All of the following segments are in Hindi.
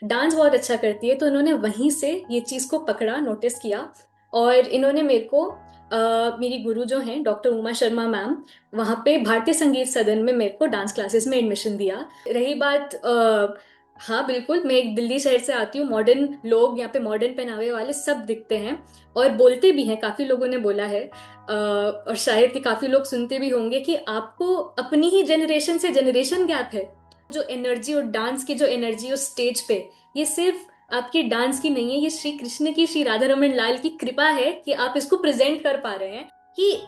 डांस बहुत अच्छा करती है, तो इन्होंने वहीं से ये चीज को पकड़ा, नोटिस किया। और इन्होंने मेरे को मेरी गुरु जो हैं डॉक्टर उमा शर्मा मैम, वहाँ पे भारतीय संगीत सदन में मेरे को डांस क्लासेस में एडमिशन दिया। रही बात हाँ बिल्कुल, मैं एक दिल्ली शहर से आती हूँ। मॉडर्न लोग यहाँ पे, मॉडर्न पहनावे वाले सब दिखते हैं और बोलते भी हैं, काफी लोगों ने बोला है। और शायद कि काफी लोग सुनते भी होंगे कि आपको अपनी ही जनरेशन से जनरेशन गैप है। जो एनर्जी और डांस की जो एनर्जी उस स्टेज पे, ये सिर्फ आपकी डांस की नहीं है, ये श्री कृष्ण की, श्री राधा रमन लाल की कृपा है कि आप इसको प्रेजेंट कर पा रहे हैं। कि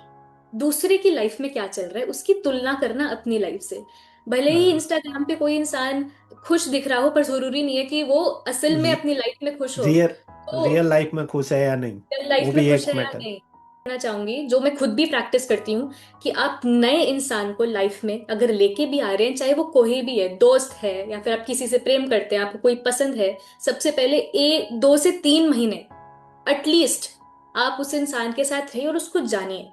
दूसरे की लाइफ में क्या चल रहा है उसकी तुलना करना अपनी लाइफ से। भले ही इंस्टाग्राम पे कोई इंसान खुश दिख रहा हो, पर जरूरी नहीं है कि वो असल में अपनी लाइफ में खुश हो। रियल तो रियल लाइफ में खुश है या नहीं, रियल वो लाइफ में भी खुश एक है या मैटर। नहीं, कहना चाहूंगी, जो मैं खुद भी प्रैक्टिस करती हूँ, कि आप नए इंसान को लाइफ में अगर लेके भी आ रहे हैं, चाहे वो कोई भी है, दोस्त है या फिर आप किसी से प्रेम करते हैं, आपको कोई पसंद है, सबसे पहले 2 से 3 महीने एटलीस्ट आप उस इंसान के साथ रहिए और उसको जानिए,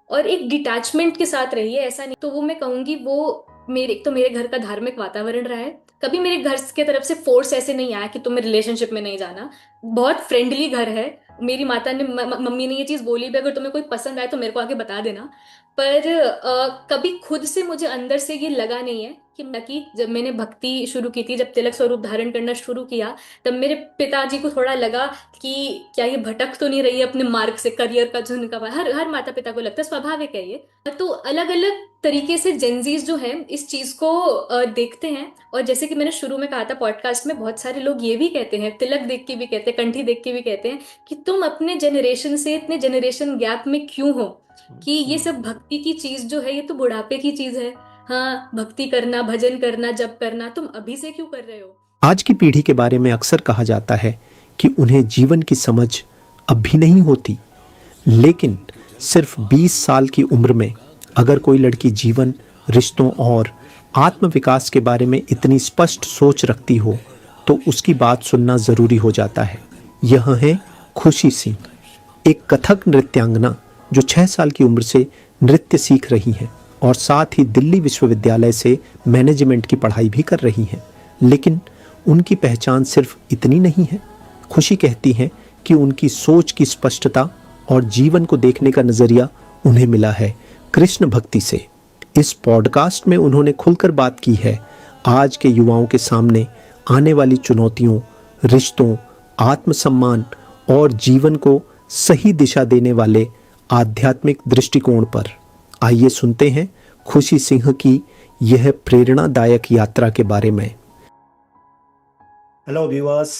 और एक डिटैचमेंट के साथ रहिए। ऐसा नहीं, तो वो मैं कहूंगी वो मेरे, एक तो मेरे घर का धार्मिक वातावरण रहा है। कभी मेरे घर की तरफ से फोर्स ऐसे नहीं आया कि तुम्हें रिलेशनशिप में नहीं जाना। बहुत फ्रेंडली घर है। मेरी माता ने, मम्मी ने ये चीज बोली भी, अगर तुम्हें कोई पसंद आए तो मेरे को आके बता देना। पर कभी खुद से मुझे अंदर से ये लगा नहीं है कि जब मैंने भक्ति शुरू की थी, जब तिलक स्वरूप धारण करना शुरू किया, तब मेरे पिताजी को थोड़ा लगा कि क्या ये भटक तो नहीं रही है अपने मार्ग से, करियर का जो उनका, हर हर माता पिता को लगता है, स्वाभाविक है ये। तो अलग अलग तरीके से जेंजीज जो है इस चीज को देखते हैं। और जैसे कि मैंने शुरू में कहा था पॉडकास्ट में, बहुत सारे लोग ये भी कहते हैं, तिलक देख के भी कहते हैं, कंठी देख के भी कहते हैं, कि तुम अपने जनरेशन से इतने जनरेशन गैप में क्यों हो, कि ये सब भक्ति की चीज जो है ये तो बुढ़ापे की चीज है। हाँ, भक्ति करना, भजन करना, जप करना तुम अभी से क्यों कर रहे हो। आज की पीढ़ी के बारे में अक्सर कहा जाता है कि उन्हें जीवन की समझ अब भी नहीं होती, लेकिन सिर्फ 20 साल की उम्र में अगर कोई लड़की जीवन, रिश्तों और आत्म विकास के बारे में इतनी स्पष्ट सोच रखती हो तो उसकी बात सुनना ज़रूरी हो जाता है। यह है खुशी सिंह, एक कथक नृत्यांगना जो 6 साल की उम्र से नृत्य सीख रही हैं और साथ ही दिल्ली विश्वविद्यालय से मैनेजमेंट की पढ़ाई भी कर रही हैं। लेकिन उनकी पहचान सिर्फ इतनी नहीं है। खुशी कहती हैं कि उनकी सोच की स्पष्टता और जीवन को देखने का नज़रिया उन्हें मिला है कृष्ण भक्ति से। इस पॉडकास्ट में उन्होंने खुलकर बात की है आज के युवाओं के सामने आने वाली चुनौतियों, रिश्तों, आत्मसम्मान और जीवन को सही दिशा देने वाले आध्यात्मिक दृष्टिकोण पर। आइए सुनते हैं खुशी सिंह की यह प्रेरणादायक यात्रा के बारे में। हेलो व्यूअर्स,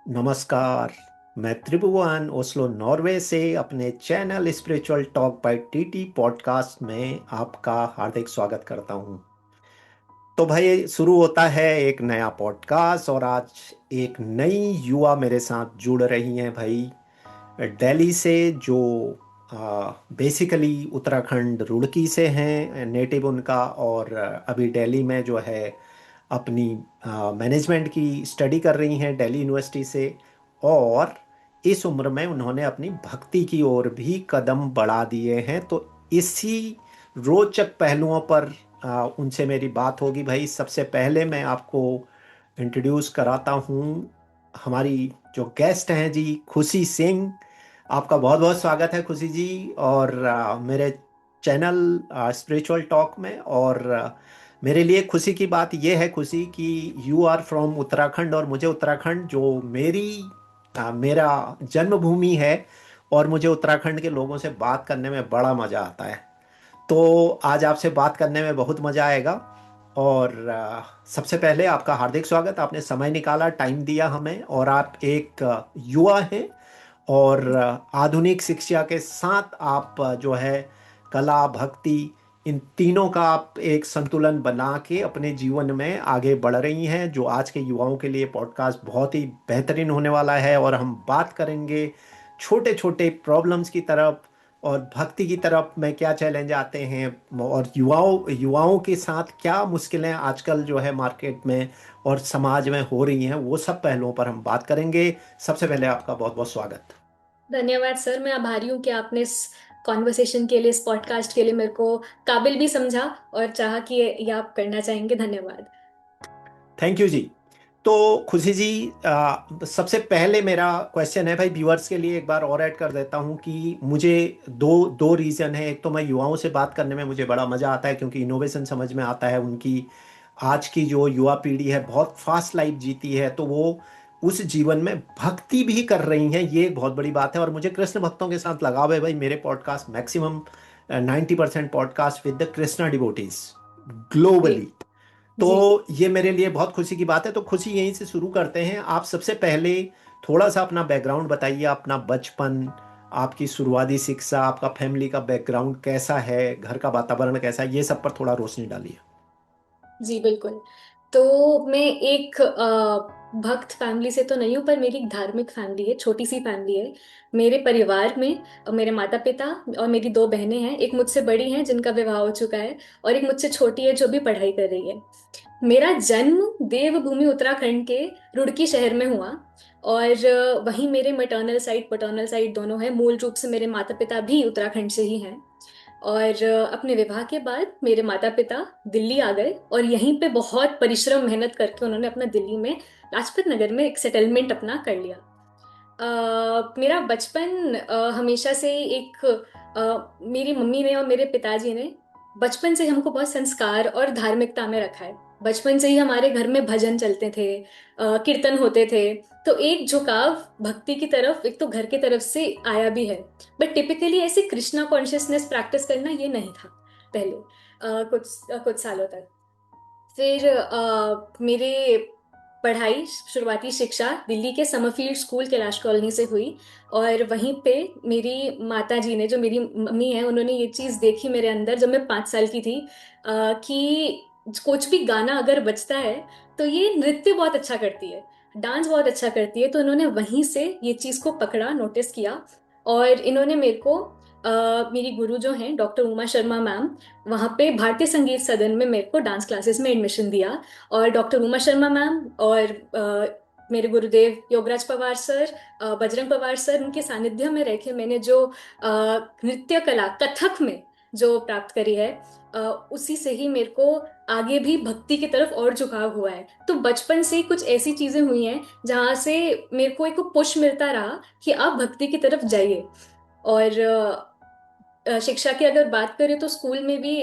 नमस्कार। मैं त्रिभुवन ओस्लो नॉर्वे से अपने channel spiritual talk bye TT podcast में आपका हार्दिक स्वागत करता हूं। तो भाई, शुरू होता है एक नया पॉडकास्ट और आज एक नई युवा मेरे साथ जुड़ रही हैं भाई, दिल्ली से, जो बेसिकली उत्तराखंड रुड़की से हैं नेटिव उनका, और अभी दिल्ली में जो है अपनी मैनेजमेंट की स्टडी कर रही हैं दिल्ली यूनिवर्सिटी से। और इस उम्र में उन्होंने अपनी भक्ति की ओर भी कदम बढ़ा दिए हैं। तो इसी रोचक पहलुओं पर उनसे मेरी बात होगी भाई। सबसे पहले मैं आपको इंट्रोड्यूस कराता हूँ हमारी जो गेस्ट हैं जी, खुशी सिंह। आपका बहुत बहुत स्वागत है खुशी जी, और मेरे चैनल स्पिरिचुअल टॉक में। और मेरे लिए खुशी की बात यह है खुशी कि यू आर फ्रॉम उत्तराखंड, और मुझे उत्तराखंड जो मेरा जन्मभूमि है, और मुझे उत्तराखंड के लोगों से बात करने में बड़ा मज़ा आता है। तो आज आपसे बात करने में बहुत मज़ा आएगा। और सबसे पहले आपका हार्दिक स्वागत, आपने समय निकाला, टाइम दिया हमें, और आप एक युवा हैं, और आधुनिक शिक्षा के साथ आप जो है कला, भक्ति, इन तीनों का आप एक संतुलन बना के अपने जीवन में आगे बढ़ रही हैं, जो आज के युवाओं के लिए पॉडकास्ट बहुत ही बेहतरीन होने वाला है। और हम बात करेंगे छोटे छोटे प्रॉब्लम्स की तरफ और भक्ति की तरफ में क्या चैलेंज आते हैं, और युवाओं युवाओं के साथ क्या मुश्किलें आजकल जो है मार्केट में और समाज में हो रही हैं, वो सब पहलुओं पर हम बात करेंगे। सबसे पहले आपका बहुत बहुत स्वागत। धन्यवाद सर, मैं आभारी हूँ कि आपने इस कॉन्वर्सेशन के लिए, इस पॉडकास्ट के लिए मेरे को काबिल भी समझा और चाहा कि ये आप करना चाहेंगे। धन्यवाद। थैंक यू जी। तो खुशी जी, सबसे पहले मेरा क्वेश्चन है भाई, व्यूअर्स के लिए एक बार और ऐड कर देता हूँ कि मुझे दो दो रीज़न है। एक तो मैं युवाओं से बात करने में मुझे बड़ा मज़ा आता है, क्योंकि इनोवेशन समझ में आता है उनकी। आज की जो युवा पीढ़ी है बहुत फास्ट लाइफ जीती है, तो वो उस जीवन में भक्ति भी कर रही हैं, ये एक बहुत बड़ी बात है। और मुझे कृष्ण भक्तों के साथ लगाव है भाई। मेरे podcast maximum 90% podcast with the Krishna devotees जी ग्लोबली। तो जी। ये मेरे लिए बहुत खुशी की बात है। तो खुशी, यहीं से शुरू करते हैं। आप सबसे पहले थोड़ा सा अपना बैकग्राउंड बताइए, अपना बचपन, आपकी शुरुआती शिक्षा, आपका फैमिली का बैकग्राउंड कैसा है, घर का वातावरण कैसा है, ये सब पर थोड़ा रोशनी डालिए। जी बिल्कुल। तो मैं एक भक्त फैमिली से तो नहीं हूँ, पर मेरी एक धार्मिक फैमिली है, छोटी सी फैमिली है। मेरे परिवार में मेरे माता पिता और मेरी दो बहनें हैं। एक मुझसे बड़ी है जिनका विवाह हो चुका है, और एक मुझसे छोटी है जो भी पढ़ाई कर रही है। मेरा जन्म देवभूमि उत्तराखंड के रुड़की शहर में हुआ। और वहीं मेरे मैटरनल साइड पैटर्नल साइड दोनों हैं। मूल रूप से मेरे माता पिता भी उत्तराखंड से ही हैं। और अपने विवाह के बाद मेरे माता पिता दिल्ली आ गए, और यहीं पे बहुत परिश्रम मेहनत करके उन्होंने अपना दिल्ली में लाजपत नगर में एक सेटलमेंट अपना कर लिया। मेरा बचपन हमेशा से एक मेरी मम्मी ने और मेरे पिताजी ने बचपन से हमको बहुत संस्कार और धार्मिकता में रखा है। बचपन से ही हमारे घर में भजन चलते थे, कीर्तन होते थे। तो एक झुकाव भक्ति की तरफ एक तो घर की तरफ से आया भी है। बट टिपिकली ऐसे कृष्णा कॉन्शियसनेस प्रैक्टिस करना ये नहीं था पहले, कुछ सालों तक। फिर मेरे पढ़ाई शुरुआती शिक्षा दिल्ली के समरफील्ड स्कूल कैलाश कॉलोनी से हुई। और वहीं पे मेरी माता जी ने, जो मेरी मम्मी है, उन्होंने ये चीज़ देखी मेरे अंदर जब मैं 5 साल की थी, कि कुछ भी गाना अगर बजता है तो ये नृत्य बहुत अच्छा करती है, डांस बहुत अच्छा करती है। तो उन्होंने वहीं से ये चीज़ को पकड़ा, नोटिस किया। और इन्होंने मेरे को मेरी गुरु जो हैं डॉक्टर उमा शर्मा मैम, वहाँ पे भारतीय संगीत सदन में मेरे को डांस क्लासेस में एडमिशन दिया। और डॉक्टर उमा शर्मा मैम और मेरे गुरुदेव योगराज पवार सर, बजरंग पवार सर, उनके सानिध्य में रह के मैंने जो नृत्य कला कथक में जो प्राप्त करी है, उसी से ही मेरे को आगे भी भक्ति की तरफ और झुकाव हुआ है। तो बचपन से ही कुछ ऐसी चीजें हुई हैं जहाँ से मेरे को एक पुश मिलता रहा कि आप भक्ति की तरफ जाइए। और शिक्षा की अगर बात करें तो स्कूल में भी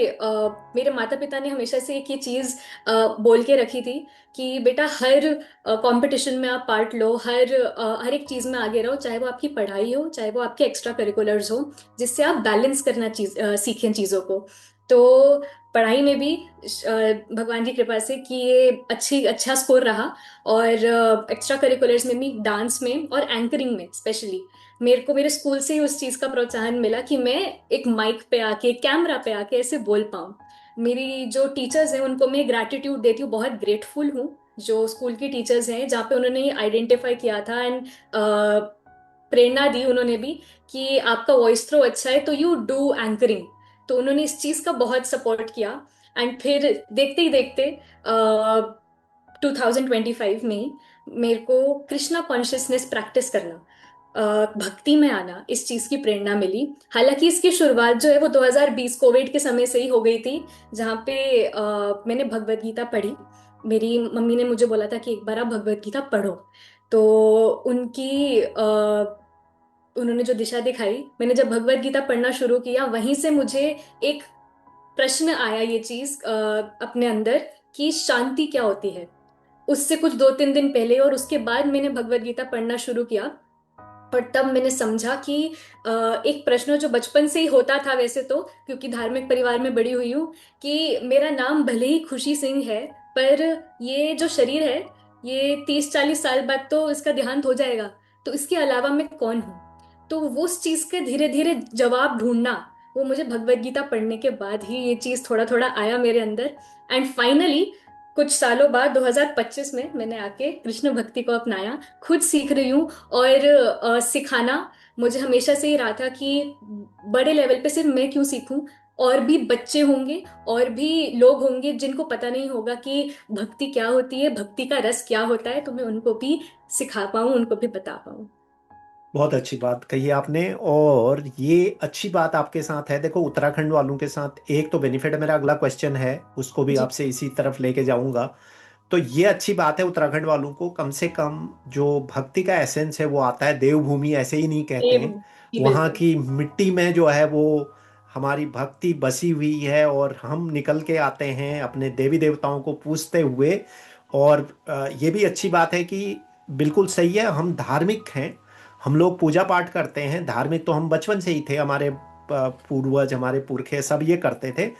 मेरे माता पिता ने हमेशा से एक ही चीज बोल के रखी थी कि बेटा हर कंपटीशन में आप पार्ट लो, हर एक चीज में आगे रहो, चाहे वो आपकी पढ़ाई हो, चाहे वो आपके एक्स्ट्रा करिकुलर्स हो, जिससे आप बैलेंस करना सीखें चीजों को। तो पढ़ाई में भी भगवान की कृपा से कि ये अच्छा स्कोर रहा। और एक्स्ट्रा करिकुलर्स में भी, डांस में और एंकरिंग में स्पेशली, मेरे को मेरे स्कूल से ही उस चीज का प्रोत्साहन मिला कि मैं एक माइक पे आके, कैमरा पे आके ऐसे बोल पाऊँ। मेरी जो टीचर्स हैं उनको मैं ग्रैटिट्यूड देती हूँ, बहुत ग्रेटफुल हूँ। जो स्कूल की टीचर्स हैं जहाँ पे उन्होंने आइडेंटिफाई किया था एंड प्रेरणा दी उन्होंने भी कि आपका वॉइस थ्रो अच्छा है तो यू डू एंकरिंग। तो उन्होंने इस चीज का बहुत सपोर्ट किया। एंड फिर देखते ही देखते 2025 में मेरे को कृष्णा कॉन्शियसनेस प्रैक्टिस करना, भक्ति में आना, इस चीज की प्रेरणा मिली। हालांकि इसकी शुरुआत जो है वो 2020 कोविड के समय से ही हो गई थी, जहाँ पे मैंने भगवत गीता पढ़ी। मेरी मम्मी ने मुझे बोला था कि एक बार आप भगवत गीता पढ़ो। तो उन्होंने जो दिशा दिखाई, मैंने जब भगवत गीता पढ़ना शुरू किया, वहीं से मुझे एक प्रश्न आया, ये चीज अपने अंदर, कि शांति क्या होती है। उससे कुछ 2-3 दिन पहले और उसके बाद मैंने भगवत गीता पढ़ना शुरू किया। और तब मैंने समझा कि एक प्रश्न जो बचपन से ही होता था वैसे तो, क्योंकि धार्मिक परिवार में बड़ी हुई हूँ, कि मेरा नाम भले ही खुशी सिंह है, पर ये जो शरीर है, ये 30-40 साल बाद तो इसका देहांत हो जाएगा। तो इसके अलावा मैं कौन हूँ? तो वो उस चीज के धीरे धीरे जवाब ढूंढना, वो मुझे भगवत गीता पढ़ने के बाद ही ये चीज थोड़ा थोड़ा आया मेरे अंदर। एंड फाइनली कुछ सालों बाद 2025 में मैंने आके कृष्ण भक्ति को अपनाया, खुद सीख रही हूँ। और सिखाना मुझे हमेशा से ही रहा था कि बड़े लेवल पे सिर्फ मैं क्यों सीखूं, और भी बच्चे होंगे, और भी लोग होंगे जिनको पता नहीं होगा कि भक्ति क्या होती है, भक्ति का रस क्या होता है, तो मैं उनको भी सिखा पाऊं, उनको भी बता पाऊं। बहुत अच्छी बात कही आपने। और ये अच्छी बात आपके साथ है। देखो, उत्तराखंड वालों के साथ एक तो बेनिफिट है। मेरा अगला क्वेश्चन है, उसको भी जी आपसे इसी तरफ लेके जाऊंगा। तो ये अच्छी बात है उत्तराखंड वालों को, कम से कम जो भक्ति का एसेंस है वो आता है। देवभूमि ऐसे ही नहीं कहते हैं, जी वहाँ बिल्कुल। की मिट्टी में जो है वो हमारी भक्ति बसी हुई है, और हम निकल के आते हैं अपने देवी देवताओं को पूजते हुए। और ये भी अच्छी बात है कि बिल्कुल सही है, हम धार्मिक हैं, हम लोग पूजा पाठ करते हैं। धार्मिक तो हम बचपन से ही थे, हमारे पूर्वज, हमारे पुरखे सब ये करते थे।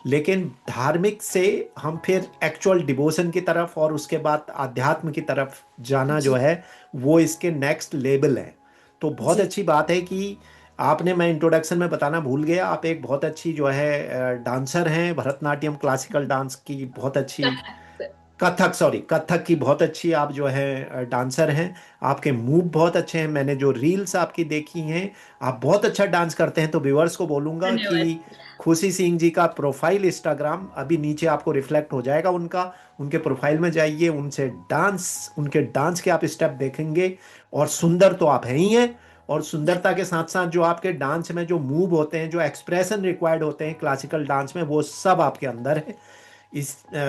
लेकिन धार्मिक से हम फिर एक्चुअल डिवोशन की तरफ और उसके बाद आध्यात्म की तरफ जाना जो जी है वो इसके नेक्स्ट लेवल है। तो बहुत जी। अच्छी बात है कि आपने, मैं इंट्रोडक्शन में बताना भूल गया, आप एक बहुत अच्छी जो है डांसर हैं, भरतनाट्यम क्लासिकल डांस की बहुत अच्छी, कथक। कथक, सॉरी, कथक की बहुत अच्छी आप जो है डांसर हैं। आपके मूव बहुत अच्छे हैं, मैंने जो रील्स आपकी देखी हैं, आप बहुत अच्छा डांस करते हैं। तो व्यूअर्स को बोलूंगा कि धन्यवाद। खुशी सिंह जी का प्रोफाइल इंस्टाग्राम अभी नीचे आपको रिफ्लेक्ट हो जाएगा उनका, उनके प्रोफाइल में जाइए, उनसे डांस, उनके डांस के आप स्टेप देखेंगे। और सुंदर तो आप हैं ही हैं, और सुंदरता के साथ साथ जो आपके डांस में जो मूव होते हैं, जो एक्सप्रेशन रिक्वायर्ड होते हैं क्लासिकल डांस में, वो सब आपके अंदर है।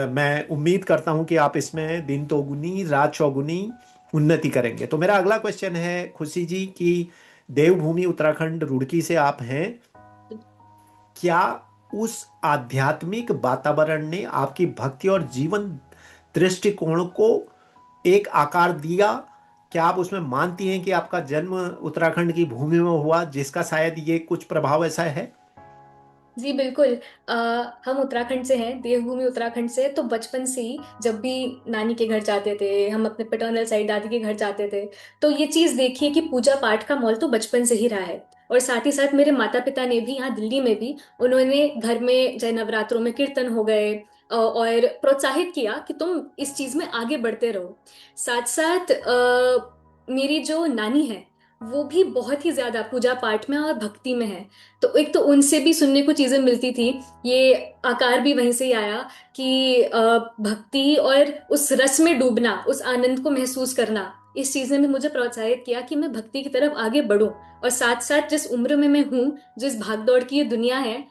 मैं उम्मीद करता हूं कि आप इसमें दिन दोगुनी रात चौगुनी उन्नति करेंगे। तो मेरा अगला क्वेश्चन है खुशी जी की, देवभूमि उत्तराखंड रुड़की से आप हैं, क्या उस आध्यात्मिक वातावरण ने आपकी भक्ति और जीवन दृष्टिकोण को एक आकार दिया? क्या आप उसमें मानती हैं कि आपका जन्म उत्तराखंड की भूमि में हुआ, जिसका शायद ये कुछ प्रभाव ऐसा है? जी बिल्कुल। अ, हम उत्तराखंड से हैं, देवभूमि उत्तराखंड से। तो बचपन से ही जब भी नानी के घर जाते थे, हम अपने पैटर्नल साइड दादी के घर जाते थे, तो ये चीज देखिए कि पूजा पाठ का माहौल तो बचपन से ही रहा है। और साथ ही साथ मेरे माता पिता ने भी यहाँ दिल्ली में भी, उन्होंने घर में चाहे नवरात्रों में कीर्तन हो गए, और प्रोत्साहित किया कि तुम इस चीज में आगे बढ़ते रहो। साथ साथ मेरी जो नानी है, वो भी बहुत ही ज्यादा पूजा पाठ में और भक्ति में है। तो एक तो उनसे भी सुनने को चीजें मिलती थी। ये आकार भी वहीं से ही आया कि भक्ति और उस रस में डूबना, उस आनंद को महसूस करना, इस चीज ने भी मुझे प्रोत्साहित किया कि मैं भक्ति की तरफ आगे बढ़ूं। और साथ साथ जिस उम्र में मैं हूँ, जिस भागदौड़ की ये दुनिया है,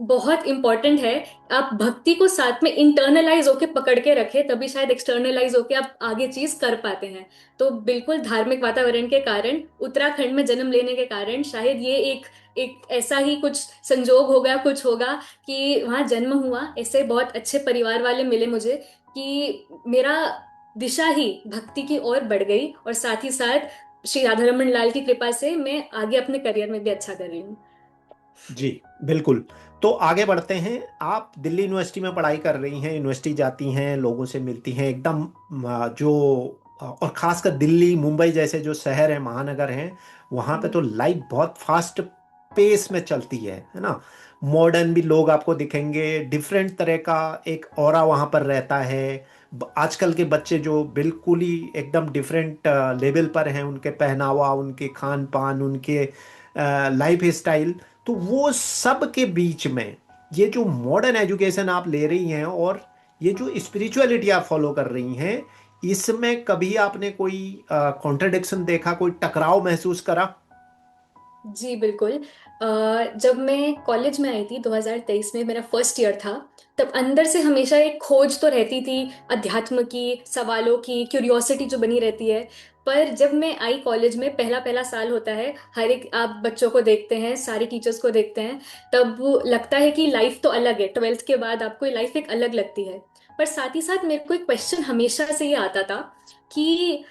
बहुत इंपॉर्टेंट है आप भक्ति को साथ में इंटरनलाइज होके पकड़ के रखे, तभी शायद एक्सटर्नलाइज होके आप आगे चीज कर पाते हैं। तो बिल्कुल धार्मिक वातावरण के कारण, उत्तराखंड में जन्म लेने के कारण, शायद ये एक एक ऐसा ही कुछ संजोग हो गया, कुछ होगा कि वहां जन्म हुआ। ऐसे बहुत अच्छे परिवार वाले मिले मुझे कि मेरा दिशा ही भक्ति की ओर बढ़ गई। और साथ ही साथ श्री राधा रमन लाल की कृपा से मैं आगे अपने करियर में भी अच्छा कर रही हूँ। जी बिल्कुल। तो आगे बढ़ते हैं। आप दिल्ली यूनिवर्सिटी में पढ़ाई कर रही हैं, यूनिवर्सिटी जाती हैं, लोगों से मिलती हैं एकदम, जो और खासकर दिल्ली मुंबई जैसे जो शहर हैं, महानगर हैं, वहाँ पे तो लाइफ बहुत फास्ट पेस में चलती है ना। मॉडर्न भी लोग आपको दिखेंगे, डिफरेंट तरह का एक ऑरा वहाँ पर रहता है। आजकल के बच्चे जो बिल्कुल ही एकदम डिफरेंट लेवल पर हैं, उनके पहनावा, उनके खान पान, उनके लाइफ स्टाइल, तो वो सब के बीच में ये जो मॉडर्न एजुकेशन आप ले रही हैं और ये जो स्पिरिचुअलिटी आप फॉलो कर रही हैं, इसमें कभी आपने कोई कॉन्ट्रडिक्शन देखा, कोई टकराव महसूस करा? जी बिल्कुल। जब मैं कॉलेज में आई थी 2023 में, मेरा फर्स्ट ईयर था, तब अंदर से हमेशा एक खोज तो रहती थी, अध्यात्म की, सवालों की, क्यूरियोसिटी जो बनी रहती है। पर जब मैं आई कॉलेज में, पहला पहला साल होता है, हर एक आप बच्चों को देखते हैं, सारे टीचर्स को देखते हैं, तब वो लगता है कि लाइफ तो अलग है। ट्वेल्थ के बाद आपको लाइफ एक अलग लगती है। पर साथ ही साथ मेरे को एक क्वेश्चन हमेशा से ये आता था कि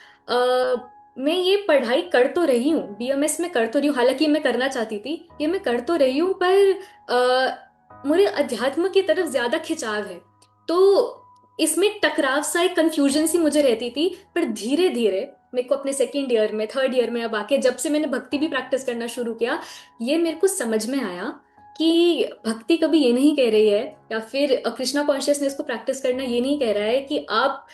मैं ये पढ़ाई कर तो रही हूँ, बीएमएस में कर तो रही हूँ, हालांकि मैं करना चाहती थी, ये मैं कर तो रही हूँ, पर मुझे अध्यात्म की तरफ ज्यादा खिंचाव है। तो इसमें टकराव सा, एक कंफ्यूजन सी मुझे रहती थी। पर धीरे धीरे मेरे को अपने सेकेंड ईयर में, थर्ड ईयर में अब आके, जब से मैंने भक्ति भी प्रैक्टिस करना शुरू किया, ये मेरे को समझ में आया कि भक्ति कभी ये नहीं कह रही है, या फिर कृष्णा कॉन्शियसनेस को प्रैक्टिस करना ये नहीं कह रहा है कि आप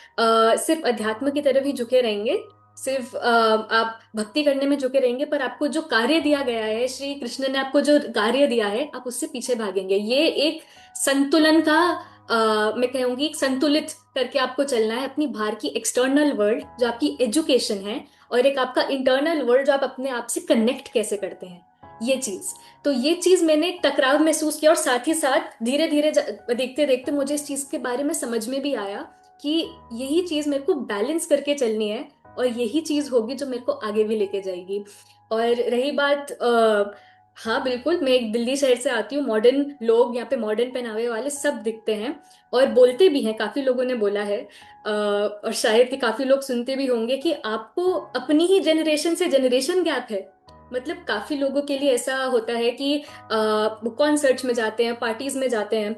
सिर्फ अध्यात्म की तरफ ही झुके रहेंगे, सिर्फ आप भक्ति करने में झुके रहेंगे, पर आपको जो कार्य दिया गया है, श्री कृष्ण ने आपको जो कार्य दिया है, आप उससे पीछे भागेंगे। ये एक संतुलन का, मैं कहूंगी एक संतुलित करके आपको चलना है अपनी बाहर की एक्सटर्नल वर्ल्ड जो आपकी एजुकेशन है, और एक आपका इंटरनल वर्ल्ड जो आप अपने आप से कनेक्ट कैसे करते हैं, ये चीज। तो ये चीज मैंने एक टकराव महसूस किया, और साथ ही साथ धीरे धीरे देखते देखते मुझे इस चीज के बारे में समझ में भी आया कि यही चीज मेरे को बैलेंस करके चलनी है, और यही चीज होगी जो मेरे को आगे भी लेके जाएगी। और रही बात हाँ बिल्कुल, मैं एक दिल्ली शहर से आती हूँ। मॉडर्न लोग यहाँ पे, मॉडर्न पहनावे वाले सब दिखते हैं और बोलते भी हैं, काफी लोगों ने बोला है। और शायद कि काफी लोग सुनते भी होंगे कि आपको अपनी ही जनरेशन से जनरेशन गैप है। मतलब काफी लोगों के लिए ऐसा होता है कि कॉन्सर्ट्स में जाते हैं, पार्टीज में जाते हैं।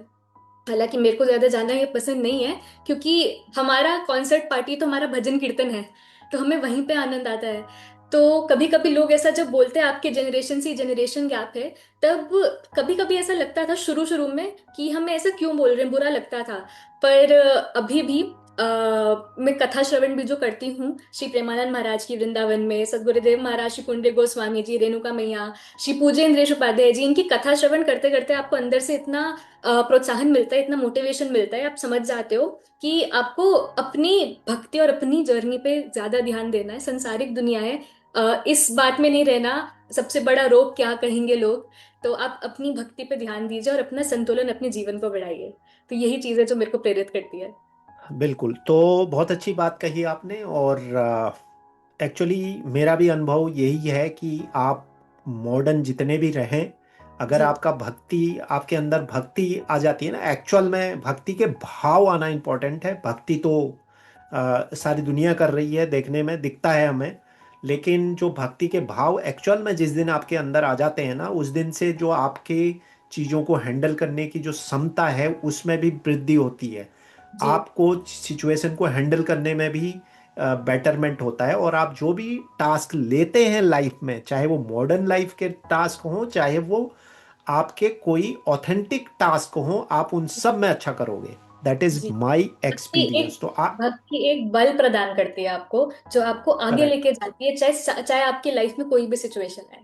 हालांकि मेरे को ज्यादा जाना ये पसंद नहीं है, क्योंकि हमारा कॉन्सर्ट पार्टी तो हमारा भजन कीर्तन है, तो हमें वहीं पे आनंद आता है। तो कभी कभी लोग ऐसा जब बोलते हैं आपके जनरेशन से जनरेशन गैप है, तब कभी कभी ऐसा लगता था शुरू शुरू में कि हमें ऐसा क्यों बोल रहे हैं, बुरा लगता था। पर अभी भी मैं कथा श्रवण भी जो करती हूँ श्री प्रेमानंद महाराज की वृंदावन में, सदगुरुदेव महाराज, श्री पुंडरीक गोस्वामी जी, रेणुका मैया, श्री पूज्येंद्रेश उपाध्याय जी, इनकी कथा श्रवण करते करते आपको अंदर से इतना प्रोत्साहन मिलता है, इतना मोटिवेशन मिलता है, आप समझ जाते हो कि आपको अपनी भक्ति और अपनी जर्नी पे ज्यादा ध्यान देना है। संसारिक दुनिया है, इस बात में नहीं रहना सबसे बड़ा रोग क्या कहेंगे लोग। तो आप अपनी भक्ति पे ध्यान दीजिए और अपना संतुलन अपने जीवन को बढ़ाइए। तो यही चीज है जो मेरे को प्रेरित करती है। बिल्कुल, तो बहुत अच्छी बात कही आपने। और एक्चुअली मेरा भी अनुभव यही है कि आप मॉडर्न जितने भी रहें, अगर जी आपका भक्ति, आपके अंदर भक्ति आ जाती है ना, एक्चुअल में भक्ति के भाव आना इम्पोर्टेंट है। भक्ति तो सारी दुनिया कर रही है, देखने में दिखता है हमें, लेकिन जो भक्ति के भाव एक्चुअल में जिस दिन आपके अंदर आ जाते हैं ना, उस दिन से जो आपके चीज़ों को हैंडल करने की जो क्षमता है उसमें भी वृद्धि होती है। जी आपको सिचुएशन को हैंडल करने में भी बेटरमेंट होता है। और आप जो भी टास्क लेते हैं लाइफ में, चाहे वो मॉडर्न लाइफ के टास्क हों, चाहे वो आपके कोई ऑथेंटिक टास्क हों, आप उन सब में अच्छा करोगे। दैट इज जी। माई भक्ति एक्सपीरियंस। एक तो आप भक्ति एक बल प्रदान करती है आपको, जो आपको आगे करेक्ट, लेके जाती है, चाहे चाहे आपकी लाइफ में कोई भी सिचुएशन है।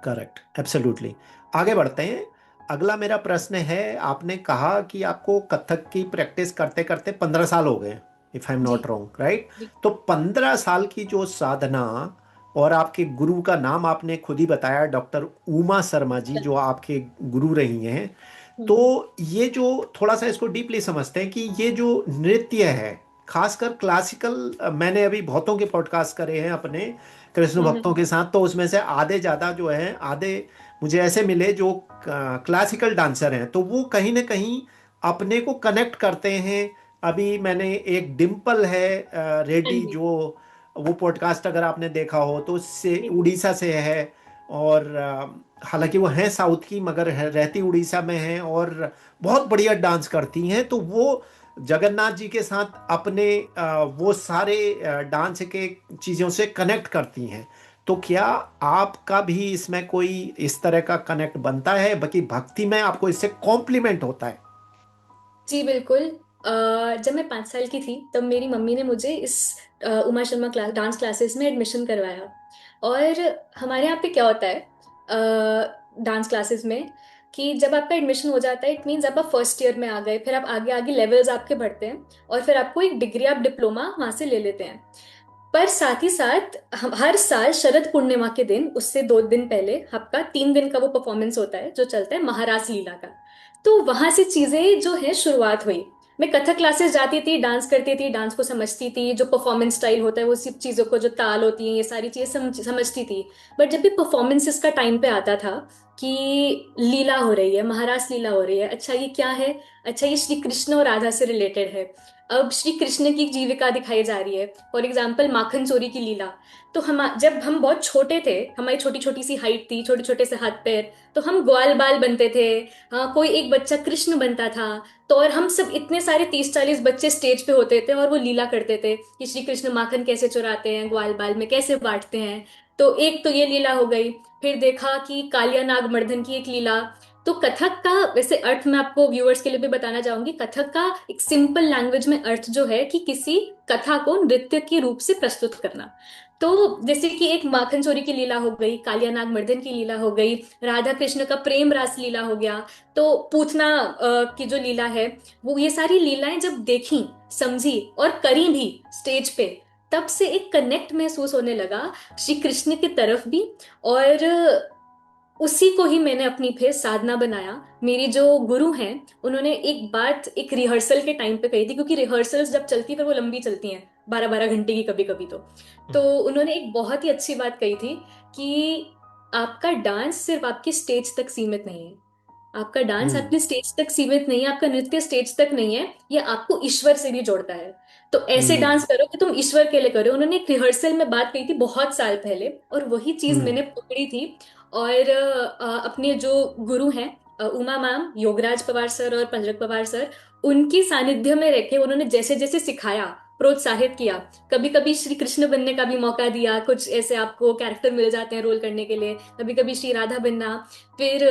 Correct, absolutely. आगे बढ़ते हैं। अगला मेरा प्रश्न है, आपने कहा कि आपको कथक की प्रैक्टिस करते करते 15 साल हो गए, इफ आई एम जी नॉट रॉन्ग, राइट? जी तो 15 साल की जो साधना, और आपके गुरु का नाम आपने खुद ही बताया, डॉक्टर उमा शर्मा जी जो आपके गुरु रही हैं। तो हम्म ये जो, थोड़ा सा इसको डीपली समझते हैं कि ये जो नृत्य है, खासकर क्लासिकल, मैंने अभी बहुतों के पॉडकास्ट करे हैं अपने कृष्ण भक्तों हम्म। के साथ, तो उसमें से आधे ज़्यादा जो है, आधे मुझे ऐसे मिले जो क्लासिकल डांसर हैं, तो वो कहीं ना कहीं अपने को कनेक्ट करते हैं। अभी मैंने एक डिम्पल है हाँ रेड्डी, जी जो वो पॉडकास्ट अगर आपने देखा हो तो उससे जी उड़ीसा से है। और हालांकि वो हैं साउथ की, मगर रहती उड़ीसा में हैं, और बहुत बढ़िया डांस करती हैं। तो वो जगन्नाथ जी के साथ अपने वो सारे डांस के चीज़ों से कनेक्ट करती हैं। तो क्या आपका भी इसमें कोई इस तरह का कनेक्ट बनता है, बाकी भक्ति में आपको इससे कॉम्प्लीमेंट होता है? जी बिल्कुल। जब मैं 5 साल की थी तब मेरी मम्मी ने मुझे इस उमा शर्मा डांस क्लासेस में एडमिशन करवाया। और हमारे यहाँ पे क्या होता है डांस क्लासेस में, कि जब आपका एडमिशन हो जाता है, इट मीन्स आप फर्स्ट ईयर में आ गए, फिर आप आगे आगे लेवल्स आपके बढ़ते हैं, और फिर आपको एक डिग्री, आप डिप्लोमा वहां से ले लेते हैं। पर साथ ही साथ हम हर साल शरद पूर्णिमा के दिन, उससे 2 दिन पहले, आपका 3 दिन का वो परफॉर्मेंस होता है जो चलता है महारास लीला का। तो वहां से चीजें जो है शुरुआत हुई। मैं कथक क्लासेस जाती थी, डांस करती थी, डांस को समझती थी, जो परफॉर्मेंस स्टाइल होता है वो सब चीजों को, जो ताल होती है, ये सारी चीजें समझती थी। बट जब भी परफॉर्मेंसेस का टाइम पे आता था कि लीला हो रही है, महारास लीला हो रही है, अच्छा ये क्या है, अच्छा ये श्री कृष्ण और राधा से रिलेटेड है, अब श्री कृष्ण की जीविका दिखाई जा रही है, फॉर एग्जाम्पल माखन चोरी की लीला। तो हम जब हम बहुत छोटे थे, हमारी छोटी छोटी सी हाइट थी, छोटे छोटे से हाथ पैर, तो हम ग्वाल बाल बनते थे। हाँ, कोई एक बच्चा कृष्ण बनता था। तो और हम सब इतने सारे 30-40 बच्चे स्टेज पे होते थे और वो लीला करते थे कि श्री कृष्ण माखन कैसे चुराते हैं, ग्वाल बाल में कैसे बांटते हैं। तो एक तो ये लीला हो गई। फिर देखा कि कालिया नाग मर्दन की एक लीला। तो कथक का वैसे अर्थ मैं आपको व्यूअर्स के लिए भी बताना चाहूंगी। कथक का एक सिंपल लैंग्वेज में अर्थ जो है कि किसी कथा को नृत्य के रूप से प्रस्तुत करना। तो जैसे कि एक माखन चोरी की लीला हो गई, कालिया नाग मर्दन की लीला हो गई, राधा कृष्ण का प्रेम रास लीला हो गया, तो पूतना की जो लीला है, वो ये सारी लीलाएं जब देखी, समझी और करी भी स्टेज पे, तब से एक कनेक्ट महसूस होने लगा श्री कृष्ण की तरफ भी। और उसी को ही मैंने अपनी फिर साधना बनाया। मेरी जो गुरु हैं, उन्होंने एक बात एक रिहर्सल के टाइम पे कही थी, क्योंकि रिहर्सल्स जब चलती है फिर वो लंबी चलती हैं, 12-12 घंटे की कभी कभी। तो उन्होंने एक बहुत ही अच्छी बात कही थी कि आपका डांस सिर्फ आपकी स्टेज तक सीमित नहीं है। आपका डांस हम्म। अपने स्टेज तक सीमित नहीं है, आपका नृत्य स्टेज तक नहीं है, ये आपको ईश्वर से भी जोड़ता है। तो ऐसे हम्म। डांस करो कि तुम ईश्वर के लिए करो। उन्होंने एक रिहर्सल में बात कही थी बहुत साल पहले, और वही चीज हम्म। मैंने पकड़ी थी। और अपने जो गुरु हैं, उमा मैम, योगराज पवार सर और पंजरक पवार सर, उनकी सानिध्य में रह के उन्होंने जैसे जैसे सिखाया, प्रोत्साहित किया, कभी कभी श्री कृष्ण बनने का भी मौका दिया, कुछ ऐसे आपको कैरेक्टर मिल जाते हैं रोल करने के लिए, कभी कभी श्री राधा बनना। फिर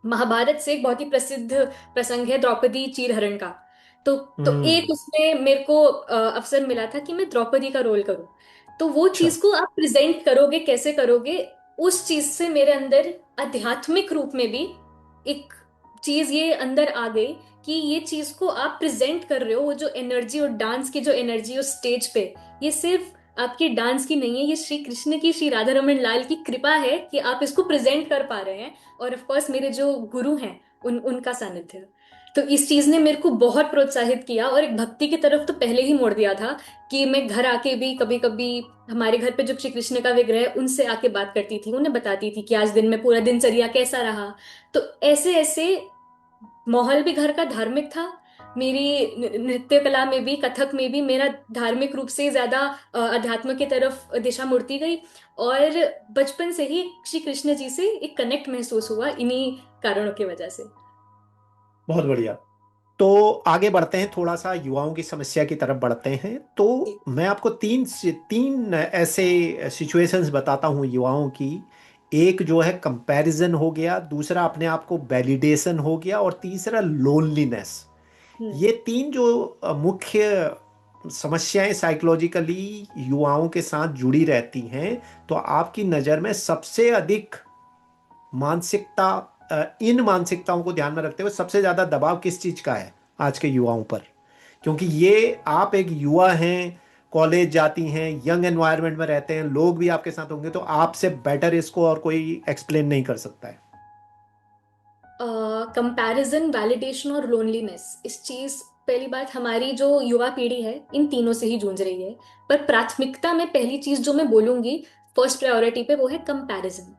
महाभारत से एक बहुत ही प्रसिद्ध प्रसंग है द्रौपदी चीरहरण का। तो हम्म। एक उसमें मेरे को अवसर मिला था कि मैं द्रौपदी का रोल करूं। तो वो अच्छा। चीज को आप प्रेजेंट करोगे, कैसे करोगे, उस चीज से मेरे अंदर आध्यात्मिक रूप में भी एक चीज ये अंदर आ गई कि ये चीज को आप प्रेजेंट कर रहे हो, वो जो एनर्जी और डांस की जो एनर्जी उस स्टेज पे, ये सिर्फ आपकी डांस की नहीं है, ये श्री कृष्ण की, श्री राधा रमन लाल की कृपा है कि आप इसको प्रेजेंट कर पा रहे हैं। और ऑफ कोर्स मेरे जो गुरु हैं, उनका सानिध्य। तो इस चीज ने मेरे को बहुत प्रोत्साहित किया, और एक भक्ति की तरफ तो पहले ही मोड़ दिया था कि मैं घर आके भी कभी कभी हमारे घर पे जो श्री कृष्ण का विग्रह है उनसे आके बात करती थी, उन्हें बताती थी कि आज दिन में पूरा दिनचर्या कैसा रहा। तो ऐसे ऐसे माहौल भी घर का धार्मिक था। मेरी नृत्य कला में भी, कथक में भी मेरा धार्मिक रूप से ज्यादा अध्यात्म की तरफ दिशा मुड़ती गई। और बचपन से ही श्री कृष्ण जी से एक कनेक्ट महसूस हुआ इन्हीं कारणों की वजह से। बहुत बढ़िया। तो आगे बढ़ते हैं, थोड़ा सा युवाओं की समस्या की तरफ बढ़ते हैं। तो जी। मैं आपको तीन ऐसे सिचुएशंस बताता हूँ युवाओं की। एक जो है कंपैरिजन हो गया, दूसरा अपने आप को वैलिडेशन हो गया, और तीसरा लोनलीनेस। हम्म। ये तीन जो मुख्य समस्याएं साइकोलॉजिकली युवाओं के साथ जुड़ी रहती हैं। तो आपकी नज़र में सबसे अधिक मानसिकता, इन मानसिकताओं को ध्यान में रखते हुए सबसे ज्यादा दबाव किस चीज का है आज के युवाओं पर? क्योंकि ये आप एक युवा हैं, कॉलेज जाती हैं, यंग एनवायरनमेंट में रहते हैं, लोग भी आपके साथ होंगे, तो आपसे बेटर इसको और कोई एक्सप्लेन नहीं कर सकता है। कंपैरिजन, वैलिडेशन और लोनलीनेस, इस चीज, पहली बात, हमारी जो युवा पीढ़ी है इन तीनों से ही जूझ रही है। पर प्राथमिकता में पहली चीज जो मैं बोलूंगी, फर्स्ट प्रायोरिटी पे, वो है कंपैरिजन।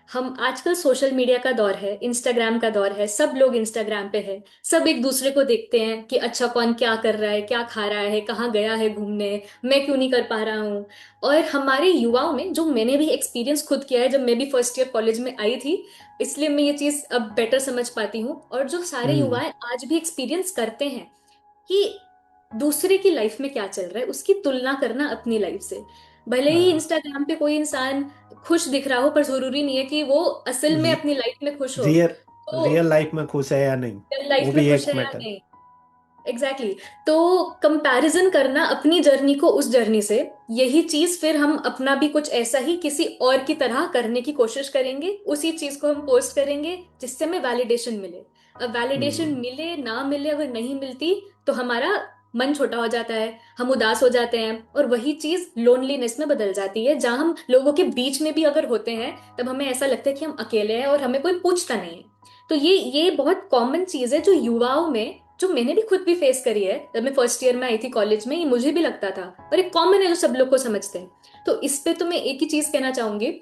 हम आजकल सोशल मीडिया का दौर है, इंस्टाग्राम का दौर है, सब लोग इंस्टाग्राम पे है, सब एक दूसरे को देखते हैं कि अच्छा कौन क्या कर रहा है, क्या खा रहा है, कहाँ गया है घूमने, मैं क्यों नहीं कर पा रहा हूँ। और हमारे युवाओं में, जो मैंने भी एक्सपीरियंस खुद किया है जब मैं भी फर्स्ट ईयर कॉलेज में आई थी, इसलिए मैं ये चीज अब बेटर समझ पाती हूँ, और जो सारे हम्म। युवा आज भी एक्सपीरियंस करते हैं कि दूसरे की लाइफ में क्या चल रहा है उसकी तुलना करना अपनी लाइफ से। भले ही हाँ। इंस्टाग्राम पे कोई इंसान खुश दिख रहा हो, पर जरूरी नहीं है कि वो असल में अपनी लाइफ में खुश हो। रियल तो रियल लाइफ में खुश है या नहीं, वो लाइफ में भी खुश एक है या मैटर। नहीं। Exactly exactly। तो कंपैरिजन करना अपनी जर्नी को उस जर्नी से, यही चीज फिर हम अपना भी कुछ ऐसा ही किसी और की तरह करने की कोशिश करेंगे, उसी चीज को हम पोस्ट करेंगे जिससे हमें वैलिडेशन मिले। अब वैलिडेशन हम्म। मिले ना मिले, अगर नहीं मिलती तो हमारा मन छोटा हो जाता है, हम उदास हो जाते हैं, और वही चीज लोनलीनेस में बदल जाती है, जहां हम लोगों के बीच में भी अगर होते हैं तब हमें ऐसा लगता है कि हम अकेले हैं और हमें कोई पूछता नहीं है। तो ये बहुत कॉमन चीज है जो युवाओं में, जो मैंने भी खुद भी फेस करी है जब मैं फर्स्ट ईयर में आई थी कॉलेज में, ये मुझे भी लगता था, पर एक कॉमन है जो सब लोग को समझते हैं। तो इस पे तो मैं एक ही चीज कहना चाहूंगी,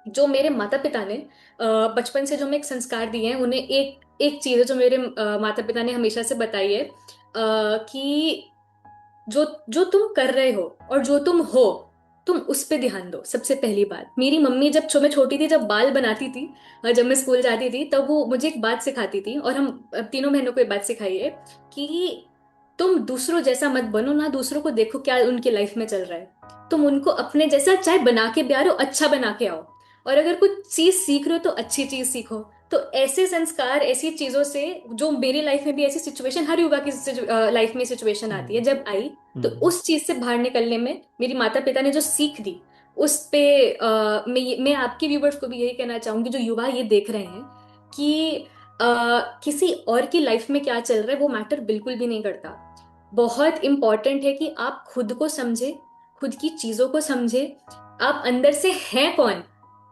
जो मेरे माता पिता ने बचपन से जो मैं एक संस्कार दिए हैं, उन्हें एक एक चीज है जो मेरे माता पिता ने हमेशा से बताई है, कि जो जो तुम कर रहे हो और जो तुम हो, तुम उस पे ध्यान दो। सबसे पहली बात, मेरी मम्मी जब मैं छोटी थी, जब बाल बनाती थी, जब मैं स्कूल जाती थी, तब वो मुझे एक बात सिखाती थी, और हम तीनों बहनों को एक बात सिखाई है कि तुम दूसरों जैसा मत बनो ना, दूसरों को देखो क्या उनकी लाइफ में चल रहा है, तुम उनको अपने जैसा चाहे बना के भी आ रहे हो, अच्छा बना के आओ। और अगर कुछ चीज सीख रहे हो तो अच्छी चीज सीखो। तो ऐसे संस्कार, ऐसी चीजों से, जो मेरी लाइफ में भी ऐसी सिचुएशन, हर युवा की लाइफ में सिचुएशन आती है, हम्म। जब आई, तो हम्म। उस चीज से बाहर निकलने में मेरी माता पिता ने जो सीख दी, उस पे मैं आपके व्यूवर्स को भी यही कहना चाहूंगी, जो युवा ये देख रहे हैं, कि किसी और की लाइफ में क्या चल रहा है वो मैटर बिल्कुल भी नहीं करता। बहुत इंपॉर्टेंट है कि आप खुद को समझे, खुद की चीजों को समझे, आप अंदर से हैं कौन,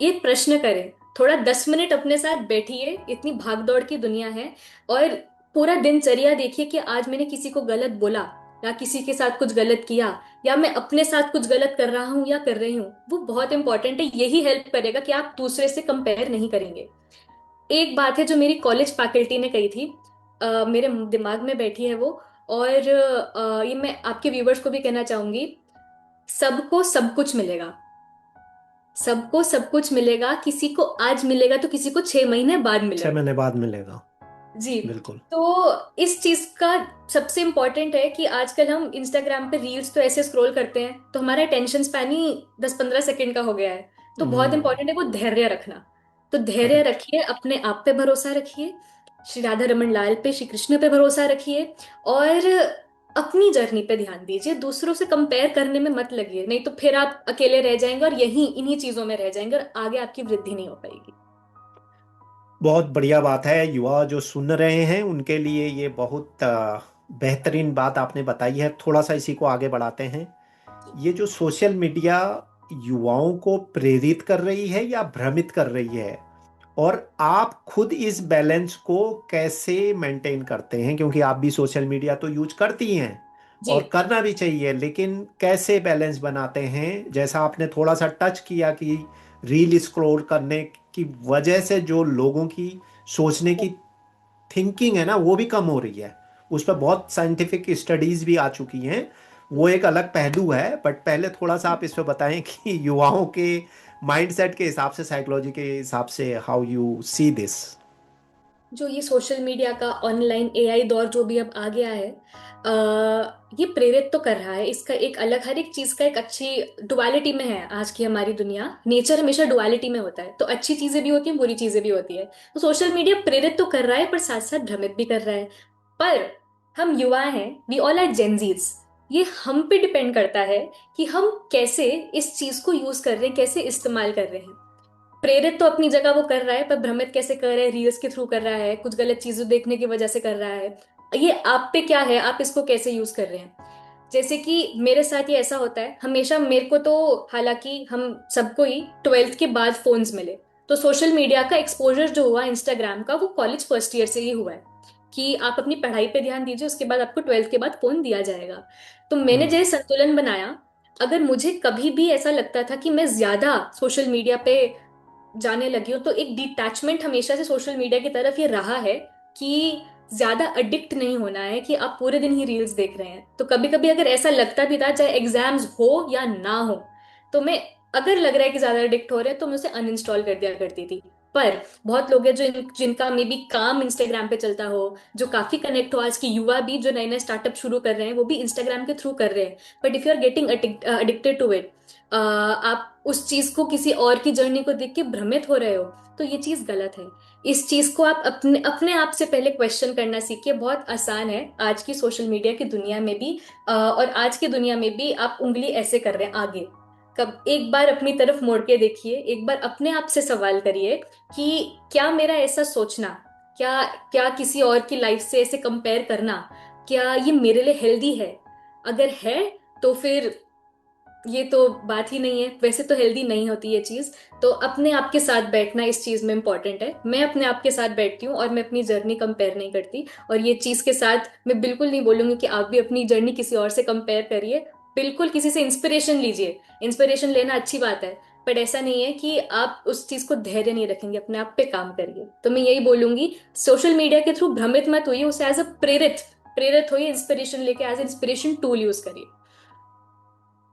ये प्रश्न करें। थोड़ा 10 मिनट अपने साथ बैठिए, इतनी भाग दौड़ की दुनिया है, और पूरा दिनचर्या देखिए कि आज मैंने किसी को गलत बोला, या किसी के साथ कुछ गलत किया, या मैं अपने साथ कुछ गलत कर रहा हूँ या कर रही हूँ। वो बहुत इंपॉर्टेंट है, यही हेल्प करेगा कि आप दूसरे से कंपेयर नहीं करेंगे। एक बात है जो मेरी कॉलेज फैकल्टी ने कही थी, मेरे दिमाग में बैठी है वो, और ये मैं आपके व्यूवर्स को भी कहना चाहूंगी। सबको सब कुछ मिलेगा, सबको सब कुछ मिलेगा, किसी को आज मिलेगा तो किसी को 6 महीने बाद 6 महीने मिलेगा। बाद मिलेगा। जी। बिल्कुल। तो इस चीज का सबसे इम्पोर्टेंट है कि आजकल हम इंस्टाग्राम पे रील्स तो ऐसे स्क्रॉल करते हैं तो हमारा अटेंशन स्पैन ही 10-15 सेकंड का हो गया है। तो बहुत हम्म। इंपॉर्टेंट है वो धैर्य रखना। तो धैर्य करेक्ट। रखिए, अपने आप पे भरोसा रखिए, श्री राधा रमन लाल पे, श्री कृष्ण पे भरोसा रखिए, और अपनी जर्नी पे ध्यान दीजिए। दूसरों से कंपेयर करने में मत लगिए, नहीं तो फिर आप अकेले रह जाएंगे और यही इन्हीं चीजों में रह जाएंगे और आगे आपकी वृद्धि नहीं हो पाएगी। बहुत बढ़िया बात है। युवा जो सुन रहे हैं उनके लिए ये बहुत बेहतरीन बात आपने बताई है। थोड़ा सा इसी को आगे बढ़ाते हैं। ये जो सोशल मीडिया युवाओं को प्रेरित कर रही है या भ्रमित कर रही है, और आप खुद इस बैलेंस को कैसे मेंटेन करते हैं, क्योंकि आप भी सोशल मीडिया तो यूज करती हैं जी। और करना भी चाहिए, लेकिन कैसे बैलेंस बनाते हैं? जैसा आपने थोड़ा सा टच किया कि रील स्क्रॉल करने की वजह से जो लोगों की सोचने की थिंकिंग है ना, वो भी कम हो रही है। उस पर बहुत साइंटिफिक स्टडीज भी आ चुकी हैं। वो एक अलग पहलू है, बट पहले थोड़ा सा आप इस पे बताएं कि युवाओं के माइंडसेट के हिसाब से, साइकोलॉजी के हिसाब से, हाउ यू सी दिस। जो ये सोशल मीडिया का ऑनलाइन एआई दौर जो भी अब आ गया है, ये प्रेरित तो कर रहा है। इसका एक अलग, हर एक चीज का एक अच्छी डुअलिटी में है। आज की हमारी दुनिया, नेचर हमेशा डुअलिटी में होता है, तो अच्छी चीजें भी होती हैं, बुरी चीजें भी होती है। तो सोशल मीडिया प्रेरित तो कर रहा है पर साथ साथ भ्रमित भी कर रहा है। पर हम युवा हैं, वी ऑल आर जेनजीज, ये हम पे डिपेंड करता है कि हम कैसे इस चीज को यूज कर रहे हैं, कैसे इस्तेमाल कर रहे हैं। प्रेरित तो अपनी जगह वो कर रहा है, पर भ्रमित कैसे कर रहा है? रील्स के थ्रू कर रहा है, कुछ गलत चीजें देखने की वजह से कर रहा है। ये आप पे क्या है, आप इसको कैसे यूज कर रहे हैं। जैसे कि मेरे साथ ये ऐसा होता है हमेशा, मेरे को तो, हालांकि हम सबको ही 12th के बाद फोन्स मिले, तो सोशल मीडिया का एक्सपोजर जो हुआ इंस्टाग्राम का, वो कॉलेज फर्स्ट ईयर से ही हुआ है कि आप अपनी पढ़ाई पे ध्यान दीजिए, उसके बाद आपको 12th के बाद फोन दिया जाएगा। तो मैंने हम्म। जैसे संतुलन बनाया, अगर मुझे कभी भी ऐसा लगता था कि मैं ज्यादा सोशल मीडिया पे जाने लगी हूँ, तो एक डिटैचमेंट हमेशा से सोशल मीडिया की तरफ ये रहा है कि ज्यादा अडिक्ट नहीं होना है कि आप पूरे दिन ही रील्स देख रहे हैं। तो कभी कभी अगर ऐसा लगता भी था, चाहे एग्जाम्स हो या ना हो, तो मैं, अगर लग रहा है कि ज्यादा अडिक्ट हो रहे हैं, तो मैं उसे अनइंस्टॉल कर दिया करती थी। पर बहुत लोग हैं जो जिनका मे बी काम इंस्टाग्राम पे चलता हो, जो काफी कनेक्ट हो, आज की युवा भी जो नए नए स्टार्टअप शुरू कर रहे हैं वो भी इंस्टाग्राम के थ्रू कर रहे हैं। But if you are getting addicted to it, आप उस चीज को, किसी और की जर्नी को देख के भ्रमित हो रहे हो, तो ये चीज गलत है। इस चीज को आप अपने अपने आप से पहले क्वेश्चन करना सीखिए। बहुत आसान है आज की सोशल मीडिया की दुनिया में भी, और आज की दुनिया में भी आप उंगली ऐसे कर रहे हैं आगे। कब एक बार अपनी तरफ मोड़ के देखिए, एक बार अपने आप से सवाल करिए कि क्या मेरा ऐसा सोचना, क्या क्या किसी और की लाइफ से ऐसे कंपेयर करना, क्या ये मेरे लिए हेल्दी है? अगर है तो फिर ये तो बात ही नहीं है, वैसे तो हेल्दी नहीं होती ये चीज। तो अपने आप के साथ बैठना इस चीज में इंपॉर्टेंट है। मैं अपने आप के साथ बैठती हूँ और मैं अपनी जर्नी कंपेयर नहीं करती। और ये चीज के साथ मैं बिल्कुल नहीं बोलूंगी कि आप भी अपनी जर्नी किसी और से कंपेयर करिए। बिल्कुल किसी से इंस्पिरेशन लीजिए, इंस्पिरेशन लेना अच्छी बात है, बट ऐसा नहीं है कि आप उस चीज को धैर्य नहीं रखेंगे, अपने आप पे काम करिए। तो मैं यही बोलूंगी, सोशल मीडिया के थ्रू भ्रमित मत होइए, उसे एज अ प्रेरित प्रेरित होइए, इंस्पिरेशन लेके एज इंस्पिरेशन टूल यूज करिए।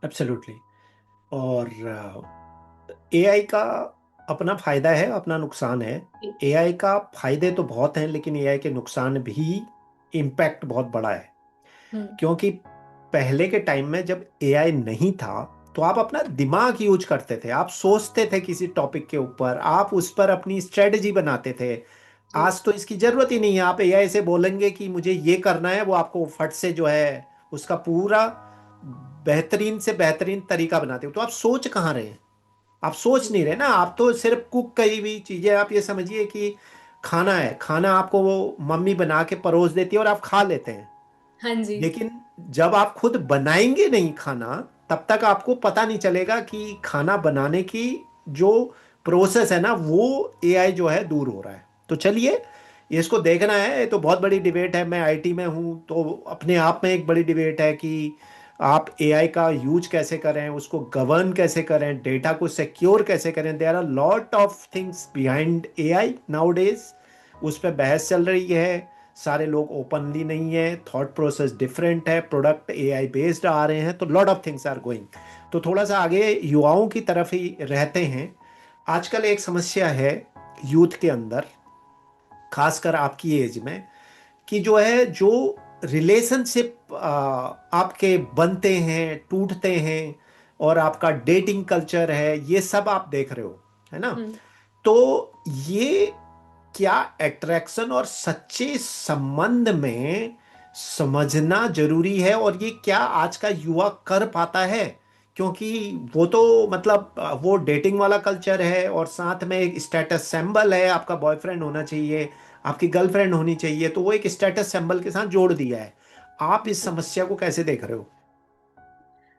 एब्सोल्युटली। और एआई का अपना फायदा है, अपना नुकसान है। एआई का फायदे तो बहुत हैं, लेकिन एआई के नुकसान भी, इम्पैक्ट बहुत बड़ा है। हम्म। क्योंकि पहले के टाइम में जब एआई नहीं था, तो आप अपना दिमाग यूज करते थे, आप सोचते थे किसी टॉपिक के ऊपर, आप उस पर अपनी स्ट्रेटजी बनाते थे। जी। आज तो इसकी जरूरत ही नहीं है। आप एआई से बोलेंगे कि मुझे ये करना है, वो आपको फट से जो है उसका पूरा बेहतरीन से बेहतरीन तरीका बनाते हो। तो आप सोच कहाँ रहे हैं? आप सोच जी। नहीं रहे ना, आप तो सिर्फ कुक करी हुई चीजें, आप ये समझिए कि खाना है, खाना आपको वो मम्मी बना के परोस देती है और आप खा लेते हैं। हाँ जी। लेकिन जब आप खुद बनाएंगे नहीं खाना, तब तक आपको पता नहीं चलेगा कि खाना बनाने की जो प्रोसेस है ना, वो एआई जो है दूर हो रहा है। तो चलिए, इसको देखना है। ये तो बहुत बड़ी डिबेट है। मैं आईटी में हूँ, तो अपने आप में एक बड़ी डिबेट है कि आप एआई का यूज कैसे करें, उसको गवर्न कैसे करें, डेटा को सिक्योर कैसे करें। There are lot of things behind AI nowadays. उस पर बहस चल रही है। सारे लोग ओपनली नहीं है, थॉट प्रोसेस डिफरेंट है, प्रोडक्ट एआई बेस्ड आ रहे हैं, तो lot of things are going. तो थोड़ा सा आगे युवाओं की तरफ ही रहते हैं। आजकल एक समस्या है यूथ के अंदर, खासकर आपकी एज में, कि जो है, जो रिलेशनशिप आपके बनते हैं, टूटते हैं, और आपका डेटिंग कल्चर है, ये सब आप देख रहे हो, है ना। हम्म। तो ये क्या अट्रैक्शन और सच्चे संबंध में समझना जरूरी है, और ये क्या आज का युवा कर पाता है? क्योंकि वो तो मतलब वो डेटिंग वाला कल्चर है, और साथ में एक स्टेटस सिंबल है, आपका बॉयफ्रेंड होना चाहिए, आपकी गर्लफ्रेंड होनी चाहिए, तो वो एक स्टेटस सिंबल के साथ जोड़ दिया है। आप इस समस्या को कैसे देख रहे हो?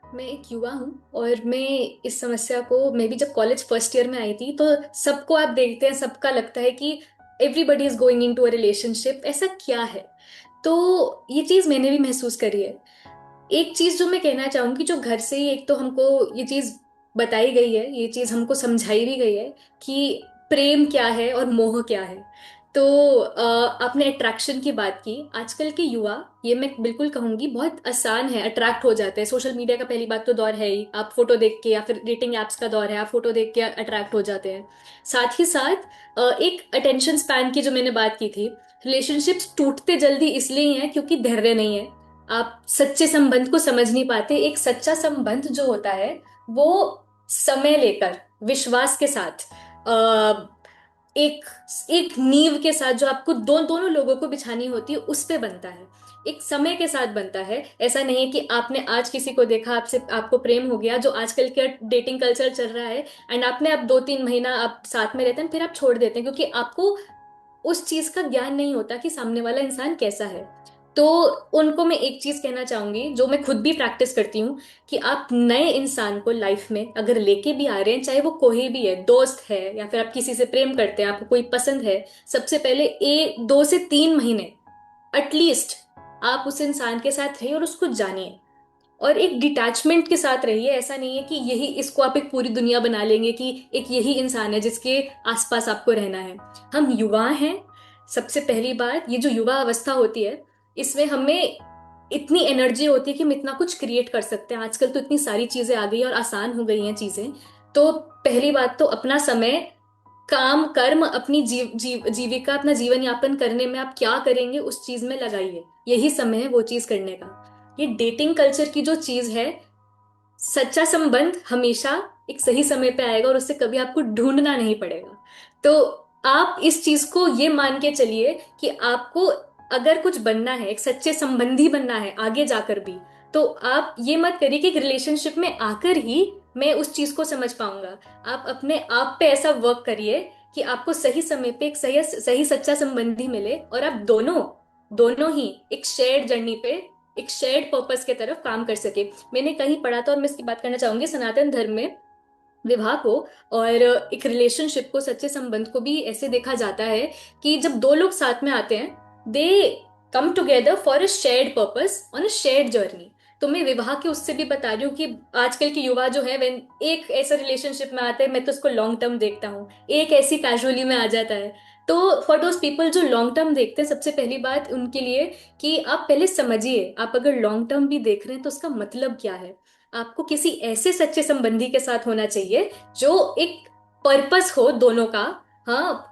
मैं एक युवा हूँ और मैं इस समस्या को, मैं भी जब कॉलेज फर्स्ट ईयर में आई थी तो सबको आप देखते हैं, सबका लगता है कि everybody is going into a relationship, ऐसा क्या है। तो ये चीज मैंने भी महसूस करी है। एक चीज जो मैं कहना चाहूंगी, जो घर से ही एक तो हमको ये चीज बताई गई है, ये चीज हमको समझाई भी गई है कि प्रेम क्या है और मोह क्या है। तो आपने अट्रैक्शन की बात की, आजकल के युवा, ये मैं बिल्कुल कहूंगी बहुत आसान है, अट्रैक्ट हो जाते हैं। सोशल मीडिया का पहली बात तो दौर है ही, आप फोटो देख के, या फिर डेटिंग एप्स का दौर है, आप फोटो देख के अट्रैक्ट हो जाते हैं। साथ ही साथ एक अटेंशन स्पैन की जो मैंने बात की थी, रिलेशनशिप्स टूटते जल्दी इसलिए हैं क्योंकि धैर्य नहीं है। आप सच्चे संबंध को समझ नहीं पाते। एक सच्चा संबंध जो होता है वो समय लेकर, विश्वास के साथ, एक एक नींव के साथ जो आपको दोनों लोगों को बिछानी होती है, उस पे बनता है। एक समय के साथ बनता है। ऐसा नहीं है कि आपने आज किसी को देखा, आपसे आपको प्रेम हो गया, जो आजकल के डेटिंग कल्चर चल रहा है, एंड आपने अब 2-3 महीना आप साथ में रहते हैं, फिर आप छोड़ देते हैं क्योंकि आपको उस चीज का ज्ञान नहीं होता कि सामने वाला इंसान कैसा है। तो उनको मैं एक चीज कहना चाहूंगी, जो मैं खुद भी प्रैक्टिस करती हूँ, कि आप नए इंसान को लाइफ में अगर लेके भी आ रहे हैं, चाहे वो कोई भी है, दोस्त है या फिर आप किसी से प्रेम करते हैं, आपको कोई पसंद है, सबसे पहले 2 से 3 महीने एटलीस्ट आप उस इंसान के साथ रहिए और उसको जानिए, और एक डिटैचमेंट के साथ रहिए। ऐसा नहीं है कि यही इसको आप एक पूरी दुनिया बना लेंगे कि एक यही इंसान है जिसके आसपास आपको रहना है। हम युवा हैं। सबसे पहली बात, ये जो युवा अवस्था होती है, इसमें हमें इतनी एनर्जी होती है कि हम इतना कुछ क्रिएट कर सकते हैं। आजकल तो इतनी सारी चीजें आ गई और आसान हो गई हैं चीजें। तो पहली बात तो अपना समय, काम, कर्म, अपनी जीविका, अपना जीवन यापन करने में आप क्या करेंगे उस चीज में लगाइए। यही समय है वो चीज करने का। ये डेटिंग कल्चर की जो चीज है, सच्चा संबंध हमेशा एक सही समय पे आएगा और उससे कभी आपको ढूंढना नहीं पड़ेगा। तो आप इस चीज को ये मान के चलिए कि आपको अगर कुछ बनना है, एक सच्चे संबंधी बनना है आगे जाकर भी, तो आप ये मत करिए कि एक रिलेशनशिप में आकर ही मैं उस चीज को समझ पाऊंगा। आप अपने आप पे ऐसा वर्क करिए कि आपको सही समय पे एक सही सही सच्चा संबंधी मिले, और आप दोनों दोनों ही एक शेयर्ड जर्नी पे, एक शेयर्ड पर्पस के तरफ काम कर सके। मैंने कहीं पढ़ा था, और मैं इसकी बात करना चाहूंगी, सनातन धर्म में विवाह को और एक रिलेशनशिप को, सच्चे संबंध को भी ऐसे देखा जाता है कि जब दो लोग साथ में आते हैं, they come together for a shared purpose on a shared journey. तो मैं विवाह के उससे भी बता रही हूँ कि आजकल के युवा जो है, when एक ऐसा रिलेशनशिप में आते हैं, मैं तो उसको लॉन्ग टर्म देखता हूँ, एक ऐसी कैजुअली में आ जाता है। तो फॉर दोज पीपल जो लॉन्ग टर्म देखते हैं, सबसे पहली बात उनके लिए कि आप पहले समझिए, आप अगर लॉन्ग टर्म भी देख रहे हैं तो उसका मतलब क्या है। आपको किसी ऐसे सच्चे संबंधी के साथ होना चाहिए जो एक पर्पस हो दोनों का। हाँ,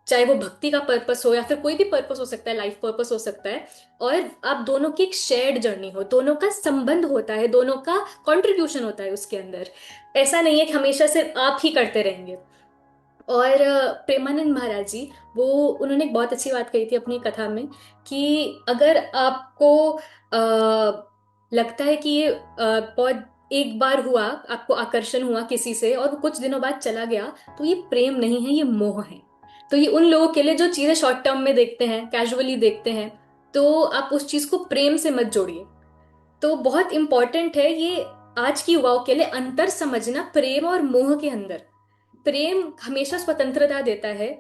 चाहे वो भक्ति का पर्पस हो या फिर कोई भी पर्पस हो सकता है, लाइफ पर्पस हो सकता है। और आप दोनों की एक शेयर्ड जर्नी हो, दोनों का संबंध होता है, दोनों का कंट्रीब्यूशन होता है उसके अंदर। ऐसा नहीं है कि हमेशा सिर्फ आप ही करते रहेंगे। और प्रेमानंद महाराज जी, वो उन्होंने एक बहुत अच्छी बात कही थी अपनी कथा में, कि अगर आपको लगता है कि ये बहुत एक बार हुआ, आपको आकर्षण हुआ किसी से और वो कुछ दिनों बाद चला गया, तो ये प्रेम नहीं है, ये मोह है। तो ये उन लोगों के लिए जो चीजें शॉर्ट टर्म में देखते हैं, कैजुअली देखते हैं, तो आप उस चीज को प्रेम से मत जोड़िए। तो बहुत इंपॉर्टेंट है ये आज की युवाओं के लिए अंतर समझना प्रेम और मोह के अंदर। प्रेम हमेशा स्वतंत्रता देता है,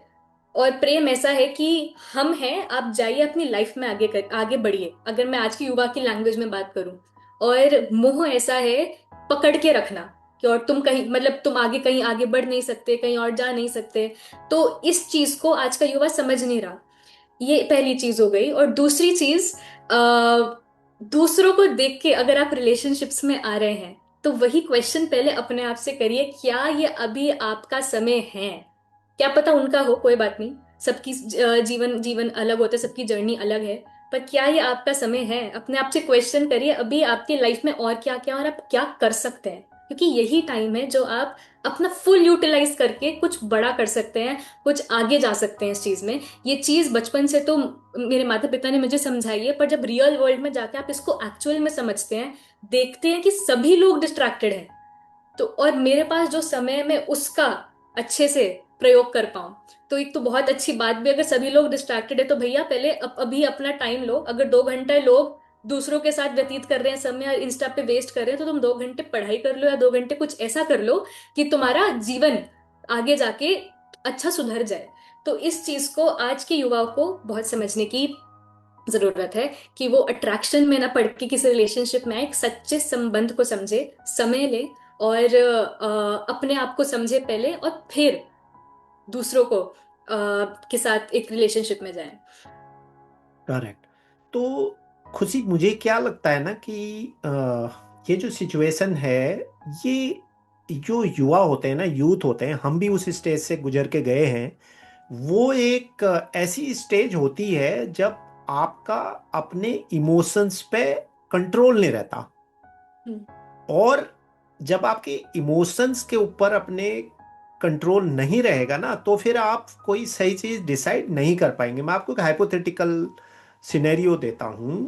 और प्रेम ऐसा है कि हम हैं, आप जाइए अपनी लाइफ में आगे बढ़िए, अगर मैं आज की युवा की लैंग्वेज में बात करूं। और मोह ऐसा है, पकड़ के रखना, कि और तुम कहीं, मतलब तुम आगे कहीं आगे बढ़ नहीं सकते, कहीं और जा नहीं सकते। तो इस चीज को आज का युवा समझ नहीं रहा। ये पहली चीज हो गई। और दूसरी चीज, दूसरों को देख के अगर आप रिलेशनशिप्स में आ रहे हैं, तो वही क्वेश्चन पहले अपने आप से करिए, क्या ये अभी आपका समय है? क्या पता उनका हो, कोई बात नहीं, सबकी जीवन जीवन अलग होता है, सबकी जर्नी अलग है। पर क्या ये आपका समय है? अपने आप से क्वेश्चन करिए, अभी आपकी लाइफ में और क्या क्या, और आप क्या कर सकते हैं, क्योंकि यही टाइम है जो आप अपना फुल यूटिलाइज करके कुछ बड़ा कर सकते हैं, कुछ आगे जा सकते हैं इस चीज में। ये चीज बचपन से तो मेरे माता पिता ने मुझे समझाई है, पर जब रियल वर्ल्ड में जाके आप इसको एक्चुअल में समझते हैं, देखते हैं कि सभी लोग डिस्ट्रैक्टेड हैं। तो और मेरे पास जो समय है, मैं उसका अच्छे से प्रयोग कर पाऊं। तो एक तो बहुत अच्छी बात भी, अगर सभी लोग डिस्ट्रैक्टेड है तो भैया पहले अभी अपना टाइम लो। अगर 2 घंटे लोग दूसरों के साथ व्यतीत कर रहे हैं समय, और इंस्टा पे वेस्ट कर रहे हैं, तो तुम 2 घंटे पढ़ाई कर लो, या 2 घंटे कुछ ऐसा कर लो कि तुम्हारा जीवन आगे जाके अच्छा सुधर जाए। तो इस चीज को आज के युवाओं को बहुत समझने की जरूरत है, कि वो अट्रैक्शन में ना पड़ के किसी रिलेशनशिप में आए, एक सच्चे संबंध को समझे, समय ले, और अपने आप को समझे पहले, और फिर दूसरों को के साथ एक रिलेशनशिप में जाए। करेक्ट। तो खुशी, मुझे क्या लगता है ना कि ये जो सिचुएशन है, ये जो युवा होते हैं ना, यूथ होते हैं, हम भी उस स्टेज से गुजर के गए हैं। वो एक ऐसी स्टेज होती है जब आपका अपने इमोशंस पे कंट्रोल नहीं रहता। हम्म। और जब आपके इमोशंस के ऊपर अपने कंट्रोल नहीं रहेगा ना, तो फिर आप कोई सही चीज डिसाइड नहीं कर पाएंगे। मैं आपको एक हाइपोथेटिकल सिनेरियो देता हूँ,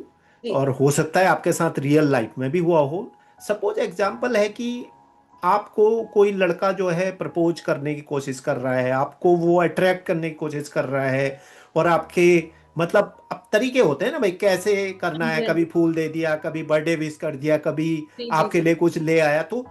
जी। और हो सकता है आपके साथ रियल लाइफ में भी हुआ हो। सपोज एग्जांपल है कि आपको कोई लड़का जो है प्रपोज करने की कोशिश कर रहा है, आपको वो अट्रैक्ट करने की कोशिश कर रहा है, और आपके मतलब अब तरीके होते हैं ना भाई, कैसे करना है, हाँ कभी फूल दे दिया, कभी बर्थडे विश कर दिया, कभी जी जी आपके जी। लिए कुछ ले आया। तो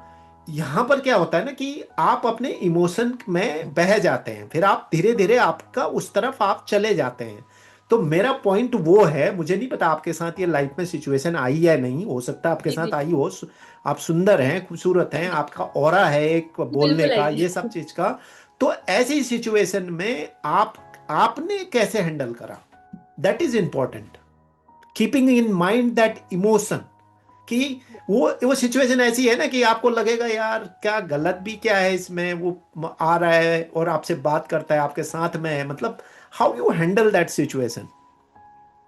यहाँ पर क्या होता है ना कि आप अपने इमोशन में बह जाते हैं, फिर आप धीरे धीरे आपका उस तरफ आप चले जाते हैं। तो मेरा पॉइंट वो है, मुझे नहीं पता आपके साथ ये लाइफ में सिचुएशन आई या नहीं, हो सकता है आपके जी साथ जी। आई हो। आप सुंदर हैं, खूबसूरत हैं, आपका ऑरा है एक बोलने बिल्कुल का, आएगी। ये सब चीज का। तो ऐसी सिचुएशन में आपने कैसे हैंडल करा, that is important. Keeping in mind that emotion, कि वो सिचुएशन ऐसी है ना कि आपको लगेगा यार क्या गलत भी क्या है इसमें, वो आ रहा है और आपसे बात करता है, आपके साथ में है, मतलब how you handle that situation.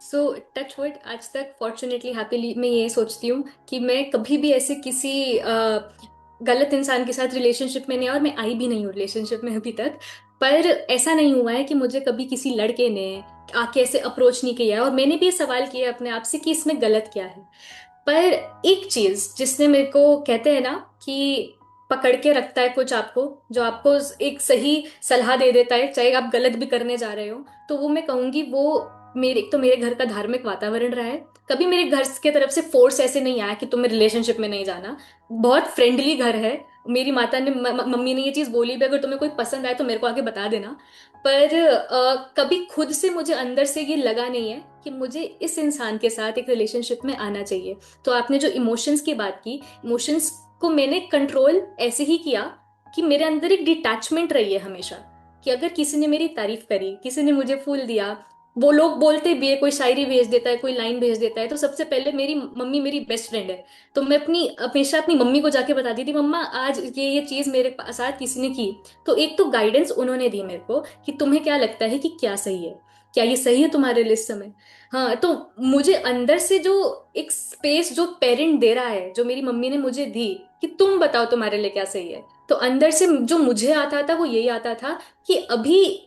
So touch wood, आज तक फॉर्चुनेटली हैप्पीली मैं ये सोचती हूँ कि मैं कभी भी ऐसे किसी गलत इंसान के साथ रिलेशनशिप में नहीं, और मैं आई भी नहीं हूँ रिलेशनशिप में अभी तक। पर ऐसा नहीं हुआ है कि मुझे कभी किसी लड़के ने आके ऐसे अप्रोच नहीं किया है, और मैंने भी ये सवाल किया अपने आप से कि इसमें गलत क्या है। पर एक चीज जिसने मेरे को, कहते हैं ना कि पकड़ के रखता है कुछ आपको, जो आपको एक सही सलाह दे देता है, चाहे आप गलत भी करने जा रहे हो, तो वो मैं कहूंगी वो मेरे, एक तो मेरे घर का धार्मिक वातावरण रहा है। कभी मेरे घर की तरफ से फोर्स ऐसे नहीं आया कि तुम्हें रिलेशनशिप में नहीं जाना। बहुत फ्रेंडली घर है। मेरी माता ने मम्मी ने ये चीज बोली भी, अगर तुम्हें कोई पसंद आए तो मेरे को आगे बता देना। पर कभी खुद से मुझे अंदर से ये लगा नहीं है कि मुझे इस इंसान के साथ एक रिलेशनशिप में आना चाहिए। तो आपने जो इमोशंस की बात की, इमोशंस को मैंने कंट्रोल ऐसे ही किया कि मेरे अंदर एक डिटैचमेंट रही है हमेशा, कि अगर किसी ने मेरी तारीफ करी, किसी ने मुझे फूल दिया, वो लोग बोलते भी है, कोई शायरी भेज देता है, कोई लाइन भेज देता है, तो सबसे पहले मेरी मम्मी मेरी बेस्ट फ्रेंड है। तो मैं अपनी हमेशा अपनी मम्मी को जाके बताती थी, मम्मा आज ये चीज मेरे साथ किसी ने की। तो एक तो गाइडेंस उन्होंने दी मेरे को, कि तुम्हें क्या लगता है कि क्या सही है, क्या ये सही है तुम्हारे लिए इस समय। हाँ, तो मुझे अंदर से जो एक स्पेस जो पेरेंट दे रहा है, जो मेरी मम्मी ने मुझे दी, कि तुम बताओ तुम्हारे लिए क्या सही है, तो अंदर से जो मुझे आता था वो यही आता था कि अभी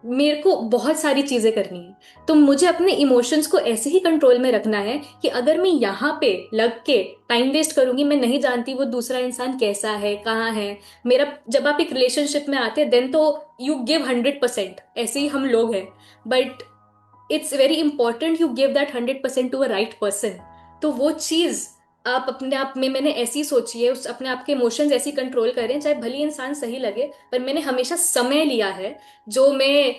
मेरे को बहुत सारी चीजें करनी है, तो मुझे अपने इमोशंस को ऐसे ही कंट्रोल में रखना है कि अगर मैं यहाँ पे लग के टाइम वेस्ट करूंगी, मैं नहीं जानती वो दूसरा इंसान कैसा है, कहाँ है मेरा। जब आप एक रिलेशनशिप में आते हैं देन तो यू गिव 100%, ऐसे ही हम लोग हैं। But it's very important you give that 100% to a right person. तो वो चीज आप अपने आप में, मैंने ऐसी सोची है, उस अपने आप के इमोशंस ऐसी कंट्रोल करें चाहे भले ही इंसान सही लगे, पर मैंने हमेशा समय लिया है। जो मैं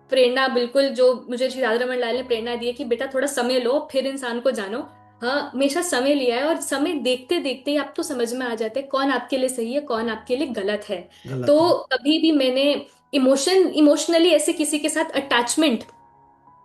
प्रेरणा, बिल्कुल जो मुझे श्री राधा रमन लाल ने प्रेरणा दी है कि बेटा थोड़ा समय लो फिर इंसान को जानो। हाँ, हमेशा समय लिया है, और समय देखते देखते ही आपको समझ में आ जाता है कौन आपके लिए सही है कौन आपके लिए गलत है। गलत है। तो कभी भी मैंने इमोशनली ऐसे किसी के साथ अटैचमेंट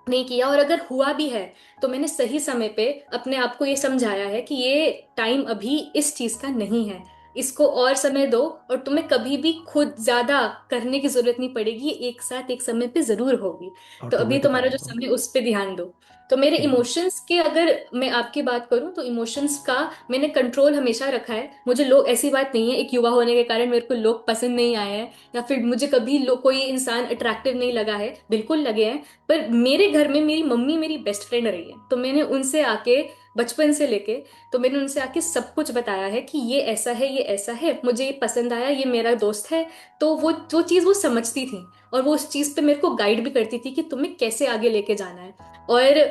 नहीं किया, और अगर हुआ भी है तो मैंने सही समय पे अपने आप को ये समझाया है कि ये टाइम अभी इस चीज का नहीं है, इसको और समय दो, और तुम्हें कभी भी खुद ज्यादा करने की जरूरत नहीं पड़ेगी, ये एक साथ एक समय पे जरूर होगी। तो अभी ऑटोमेटिक तुम्हारा जो आएगा। समय, उस पे ध्यान दो। तो मेरे हम्म। इमोशंस के, अगर मैं आपकी बात करूं तो इमोशंस का मैंने कंट्रोल हमेशा रखा है। मुझे लोग, ऐसी बात नहीं है एक युवा होने के कारण मेरे को लोग पसंद नहीं आए हैं, या फिर मुझे कभी कोई इंसान अट्रैक्टिव नहीं लगा है, बिल्कुल लगे हैं। पर मेरे घर में मेरी मम्मी मेरी बेस्ट फ्रेंड रही है, तो मैंने उनसे आके, बचपन से लेके, तो मैंने उनसे आके सब कुछ बताया है कि ये ऐसा है, ये ऐसा है, मुझे ये पसंद आया, ये मेरा दोस्त है। तो वो चीज़ वो समझती थी, और वो उस चीज़ पे मेरे को गाइड भी करती थी कि तुम्हें कैसे आगे लेके जाना है। और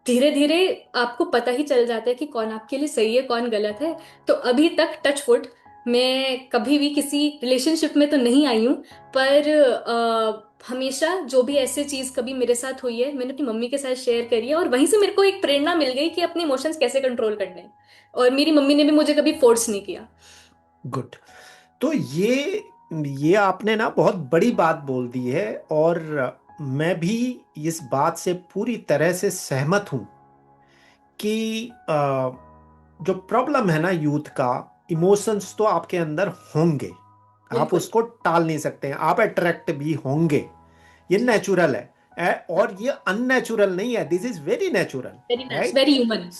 धीरे धीरे आपको पता ही चल जाता है कि कौन आपके लिए सही है कौन गलत है। तो अभी तक टच वुड, मैं कभी भी किसी रिलेशनशिप में तो नहीं आई हूँ, पर हमेशा जो भी ऐसे चीज कभी मेरे साथ हुई है मैंने अपनी मम्मी के साथ शेयर करी है, और वहीं से मेरे को एक प्रेरणा मिल गई कि अपने इमोशंस कैसे कंट्रोल करने हैं। और मेरी मम्मी ने भी मुझे कभी फोर्स नहीं किया। गुड। तो ये आपने ना बहुत बड़ी बात बोल दी है, और मैं भी इस बात से पूरी तरह से सहमत हूं कि जो प्रॉब्लम है ना यूथ का, इमोशंस तो आपके अंदर होंगे, आप बिल्कुल। उसको टाल नहीं सकते हैं, आप अट्रैक्ट भी होंगे, ये जी। नेचुरल है। हाँ। और ये अननेचुरल नहीं है, this is very natural. Very nice, right. Very human.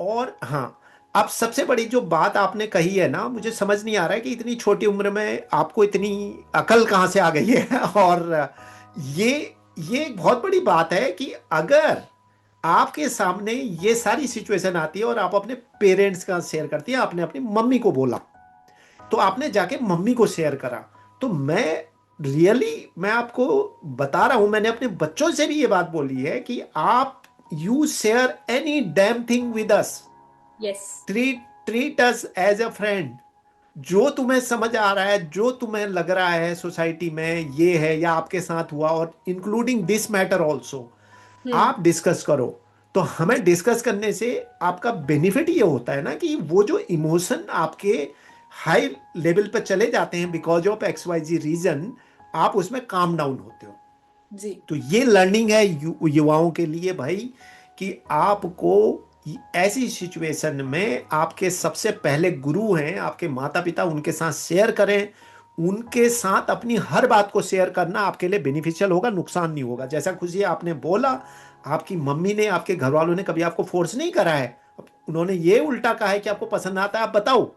और हाँ, अब सबसे बड़ी जो बात आपने कही है ना, मुझे समझ नहीं आ रहा है कि इतनी छोटी उम्र में आपको इतनी अकल कहाँ से आ गई है। और ये ये एक बहुत बड़ी बात है कि अगर आपके सामने ये सारी सिचुएशन आती है और आप अपने पेरेंट्स का शेयर करती हैं, आपने अपनी मम्मी को बोला, तो आपने जाके मम्मी को शेयर करा। तो मैं आपको बता रहा हूं, मैंने अपने बच्चों से भी ये बात बोली है कि आप you share any damn thing with us, yes. Treat treat us as a friend. जो तुम्हें समझ आ रहा है, जो तुम्हें लग रहा है सोसाइटी में ये है या आपके साथ हुआ, और इंक्लूडिंग दिस मैटर ऑल्सो, हम्म। आप डिस्कस करो। तो हमें डिस्कस करने से आपका बेनिफिट ये होता है ना कि वो जो इमोशन आपके हाई लेवल पे चले जाते हैं because of x y z reason, आप उसमें काम डाउन होते हो। जी। तो ये लर्निंग है युवाओं के लिए भाई, कि आपको ऐसी सिचुएशन में आपके सबसे पहले गुरु हैं आपके माता पिता, उनके साथ शेयर करें। उनके साथ अपनी हर बात को शेयर करना आपके लिए बेनिफिशियल होगा, नुकसान नहीं होगा। जैसा खुशी आपने बोला, आपकी मम्मी ने, आपके घर वालों ने कभी आपको फोर्स नहीं करा है, उन्होंने ये उल्टा कहा है कि आपको पसंद आता है, आप बताओ।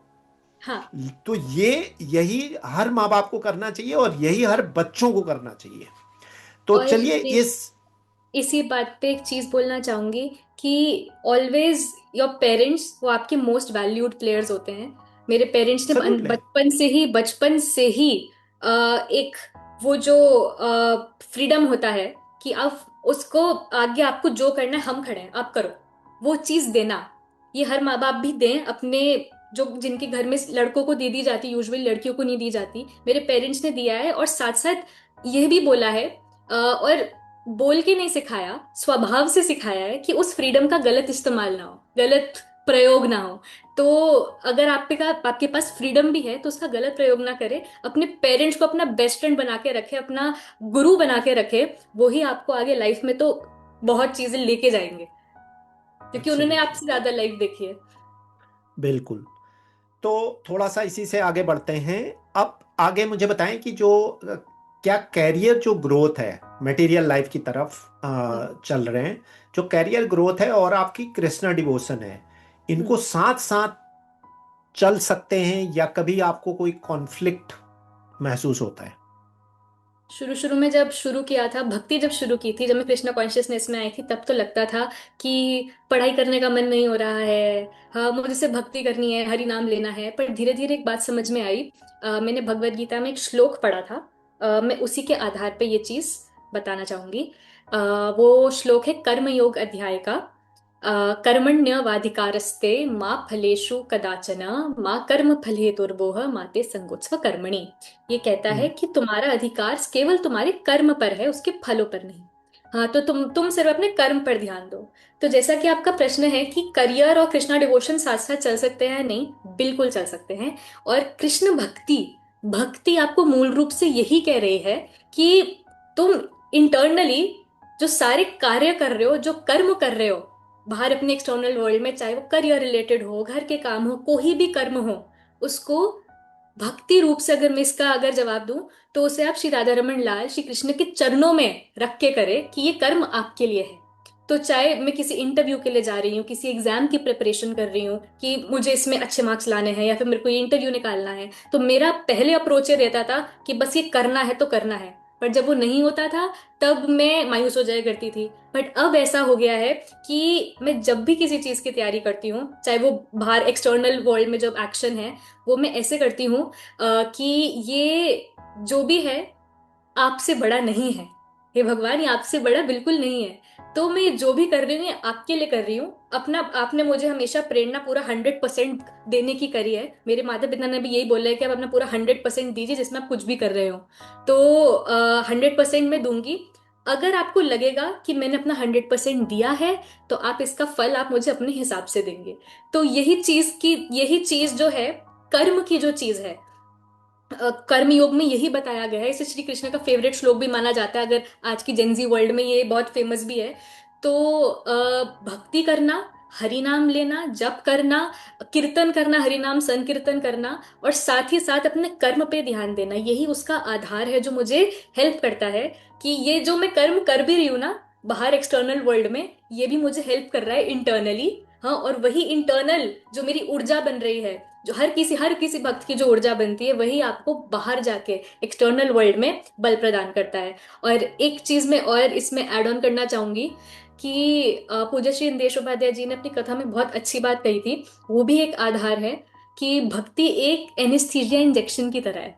हाँ। तो ये यही हर माँ बाप को करना चाहिए और यही हर बच्चों को करना चाहिए। तो और चलिए मैं इस। इसी बात पे एक चीज बोलना चाहूंगी कि ऑलवेज योर पेरेंट्स वो आपके मोस्ट वैल्यूड प्लेयर्स होते हैं। मेरे पेरेंट्स ने जरूर ले। बचपन से ही एक, वो जो फ्रीडम होता है कि आप उसको, आगे आपको जो करना है हम खड़े हैं आप करो, वो चीज देना, ये हर माँ बाप भी दें अपने, जो जिनके घर में लड़कों को दे दी जाती, यूजुअली लड़कियों को नहीं दी जाती, मेरे पेरेंट्स ने दिया है। और साथ साथ यह भी बोला है, और बोल के नहीं सिखाया, स्वभाव से सिखाया है कि उस फ्रीडम का गलत इस्तेमाल ना हो, गलत प्रयोग ना हो। तो अगर आपके पास फ्रीडम भी है तो उसका गलत प्रयोग ना करे, अपने पेरेंट्स को अपना बेस्ट फ्रेंड बना के रखे, अपना गुरु बना के रखे, वही आपको आगे लाइफ में तो बहुत चीजें लेके जाएंगे, क्योंकि उन्होंने एब्सोल्युटली। आपसे ज्यादा लाइफ देखी है। बिल्कुल। तो थोड़ा सा इसी से आगे बढ़ते हैं। अब आगे मुझे बताएं कि जो क्या कैरियर जो ग्रोथ है, मटेरियल लाइफ की तरफ हम्म। चल रहे हैं, जो कैरियर ग्रोथ है और आपकी कृष्णा डिवोशन है, इनको हम्म। साथ साथ चल सकते हैं या कभी आपको कोई कॉन्फ्लिक्ट महसूस होता है? शुरू शुरू में जब शुरू किया था, भक्ति जब शुरू की थी, जब मैं कृष्णा कॉन्शियसनेस में आई थी, तब तो लगता था कि पढ़ाई करने का मन नहीं हो रहा है, हाँ मुझे सिर्फ भक्ति करनी है, हरि नाम लेना है। पर धीरे धीरे एक बात समझ में आई, मैंने भगवत गीता में एक श्लोक पढ़ा था, मैं उसी के आधार पे ये चीज बताना चाहूंगी। वो श्लोक है कर्म योग अध्याय का। कर्मण्यवाधिकारस्ते माँ फलेषु कदाचन माँ कर्म फलेतुर्भोः माते संगोत्सव कर्मणि। ये कहता है हम्म। कि तुम्हारा अधिकार केवल तुम्हारे कर्म पर है, उसके फलों पर नहीं। हाँ, तो तुम सिर्फ अपने कर्म पर ध्यान दो। तो जैसा कि आपका प्रश्न है कि करियर और कृष्णा डिवोशन साथ साथ चल सकते हैं, नहीं, बिल्कुल चल सकते हैं। और कृष्ण भक्ति, भक्ति आपको मूल रूप से यही कह रही है कि तुम इंटरनली जो सारे कार्य कर रहे हो, जो कर्म कर रहे हो बाहर अपने एक्सटर्नल वर्ल्ड में, चाहे वो करियर रिलेटेड हो, घर के काम हो, कोई भी कर्म हो, उसको भक्ति रूप से अगर मैं इसका अगर जवाब दूं, तो उसे आप श्री राधा रमन लाल श्री कृष्ण के चरणों में रख के करें कि ये कर्म आपके लिए है। तो चाहे मैं किसी इंटरव्यू के लिए जा रही हूँ, किसी एग्जाम की प्रिपरेशन कर रही हूँ कि मुझे इसमें अच्छे मार्क्स लाने हैं, या फिर मेरे को ये इंटरव्यू निकालना है, तो मेरा पहले अप्रोच ये रहता था कि बस ये करना है तो करना है। पर जब वो नहीं होता था, तब मैं मायूस हो जाया करती थी। बट अब ऐसा हो गया है कि मैं जब भी किसी चीज की तैयारी करती हूँ, चाहे वो बाहर एक्सटर्नल वर्ल्ड में जब एक्शन है, वो मैं ऐसे करती हूँ कि ये जो भी है आपसे बड़ा नहीं है। हे भगवान, ये आपसे बड़ा बिल्कुल नहीं है। तो मैं जो भी कर रही हूँ ये आपके लिए कर रही हूँ। अपना आपने मुझे हमेशा प्रेरणा पूरा 100% देने की करी है। मेरे माता पिता ने भी यही बोला है कि आप अपना पूरा 100% दीजिए, जिसमें आप कुछ भी कर रहे हो। तो 100% मैं दूंगी। अगर आपको लगेगा कि मैंने अपना 100% दिया है, तो आप इसका फल आप मुझे अपने हिसाब से देंगे। तो यही चीज जो है, कर्म की जो चीज है, कर्म योग में यही बताया गया है। इसे श्री कृष्ण का फेवरेट श्लोक भी माना जाता है, अगर आज की जेंजी वर्ल्ड में ये बहुत फेमस भी है। तो भक्ति करना, हरि नाम लेना, जप करना, कीर्तन करना, हरि नाम संकीर्तन करना, और साथ ही साथ अपने कर्म पे ध्यान देना, यही उसका आधार है जो मुझे हेल्प करता है कि ये जो मैं कर्म कर भी रही हूँ ना बाहर एक्सटर्नल वर्ल्ड में, ये भी मुझे हेल्प कर रहा है इंटरनली। हाँ, और वही इंटरनल जो मेरी ऊर्जा बन रही है, जो हर किसी भक्त की जो ऊर्जा बनती है, वही आपको बाहर जाके एक्सटर्नल वर्ल्ड में बल प्रदान करता है। और एक चीज मैं और इसमें ऐड ऑन करना चाहूंगी कि पूज्य श्री इंदेश उपाध्याय जी ने अपनी कथा में बहुत अच्छी बात कही थी। वो भी एक आधार है कि भक्ति एक एनेस्थीसिया इंजेक्शन की तरह है।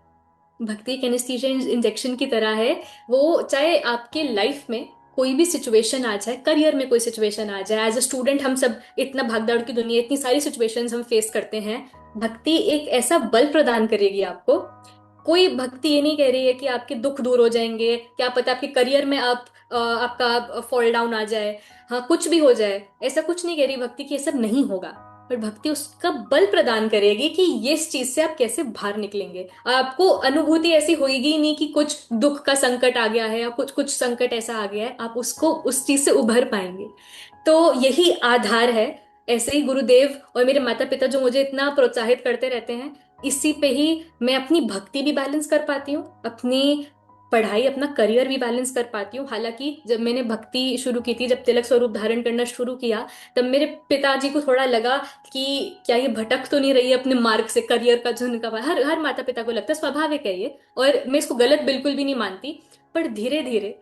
भक्ति एक एनेस्थीसिया इंजेक्शन की तरह है। वो चाहे आपके लाइफ में कोई भी सिचुएशन आ जाए, करियर में कोई सिचुएशन आ जाए, एज अ स्टूडेंट हम सब इतना भागदौड़ की दुनिया, इतनी सारी सिचुएशंस हम फेस करते हैं, भक्ति एक ऐसा बल प्रदान करेगी आपको। कोई भक्ति ये नहीं कह रही है कि आपके दुख दूर हो जाएंगे, क्या पता आपके करियर में आपका फॉल डाउन आ जाए, हाँ कुछ भी हो जाए, ऐसा कुछ नहीं कह रही भक्ति कि ये सब नहीं होगा। पर भक्ति उसका बल प्रदान करेगी कि ये इस चीज से आप कैसे बाहर निकलेंगे। आपको अनुभूति ऐसी होगी ही नहीं कि कुछ दुख का संकट आ गया है या कुछ कुछ संकट ऐसा आ गया है, आप उसको उस चीज से उभर पाएंगे। तो यही आधार है। ऐसे ही गुरुदेव और मेरे माता पिता जो मुझे इतना प्रोत्साहित करते रहते हैं, इसी पे ही मैं अपनी भक्ति भी बैलेंस कर पाती हूँ, अपनी पढ़ाई, अपना करियर भी बैलेंस कर पाती हूँ। हालांकि जब मैंने भक्ति शुरू की थी, जब तिलक स्वरूप धारण करना शुरू किया, तब मेरे पिताजी को थोड़ा लगा कि क्या ये भटक तो नहीं रही है अपने मार्ग से, करियर का जो उनका हर हर माता पिता को लगता है, स्वाभाविक है ये, और मैं इसको गलत बिल्कुल भी नहीं मानती। पर धीरे धीरे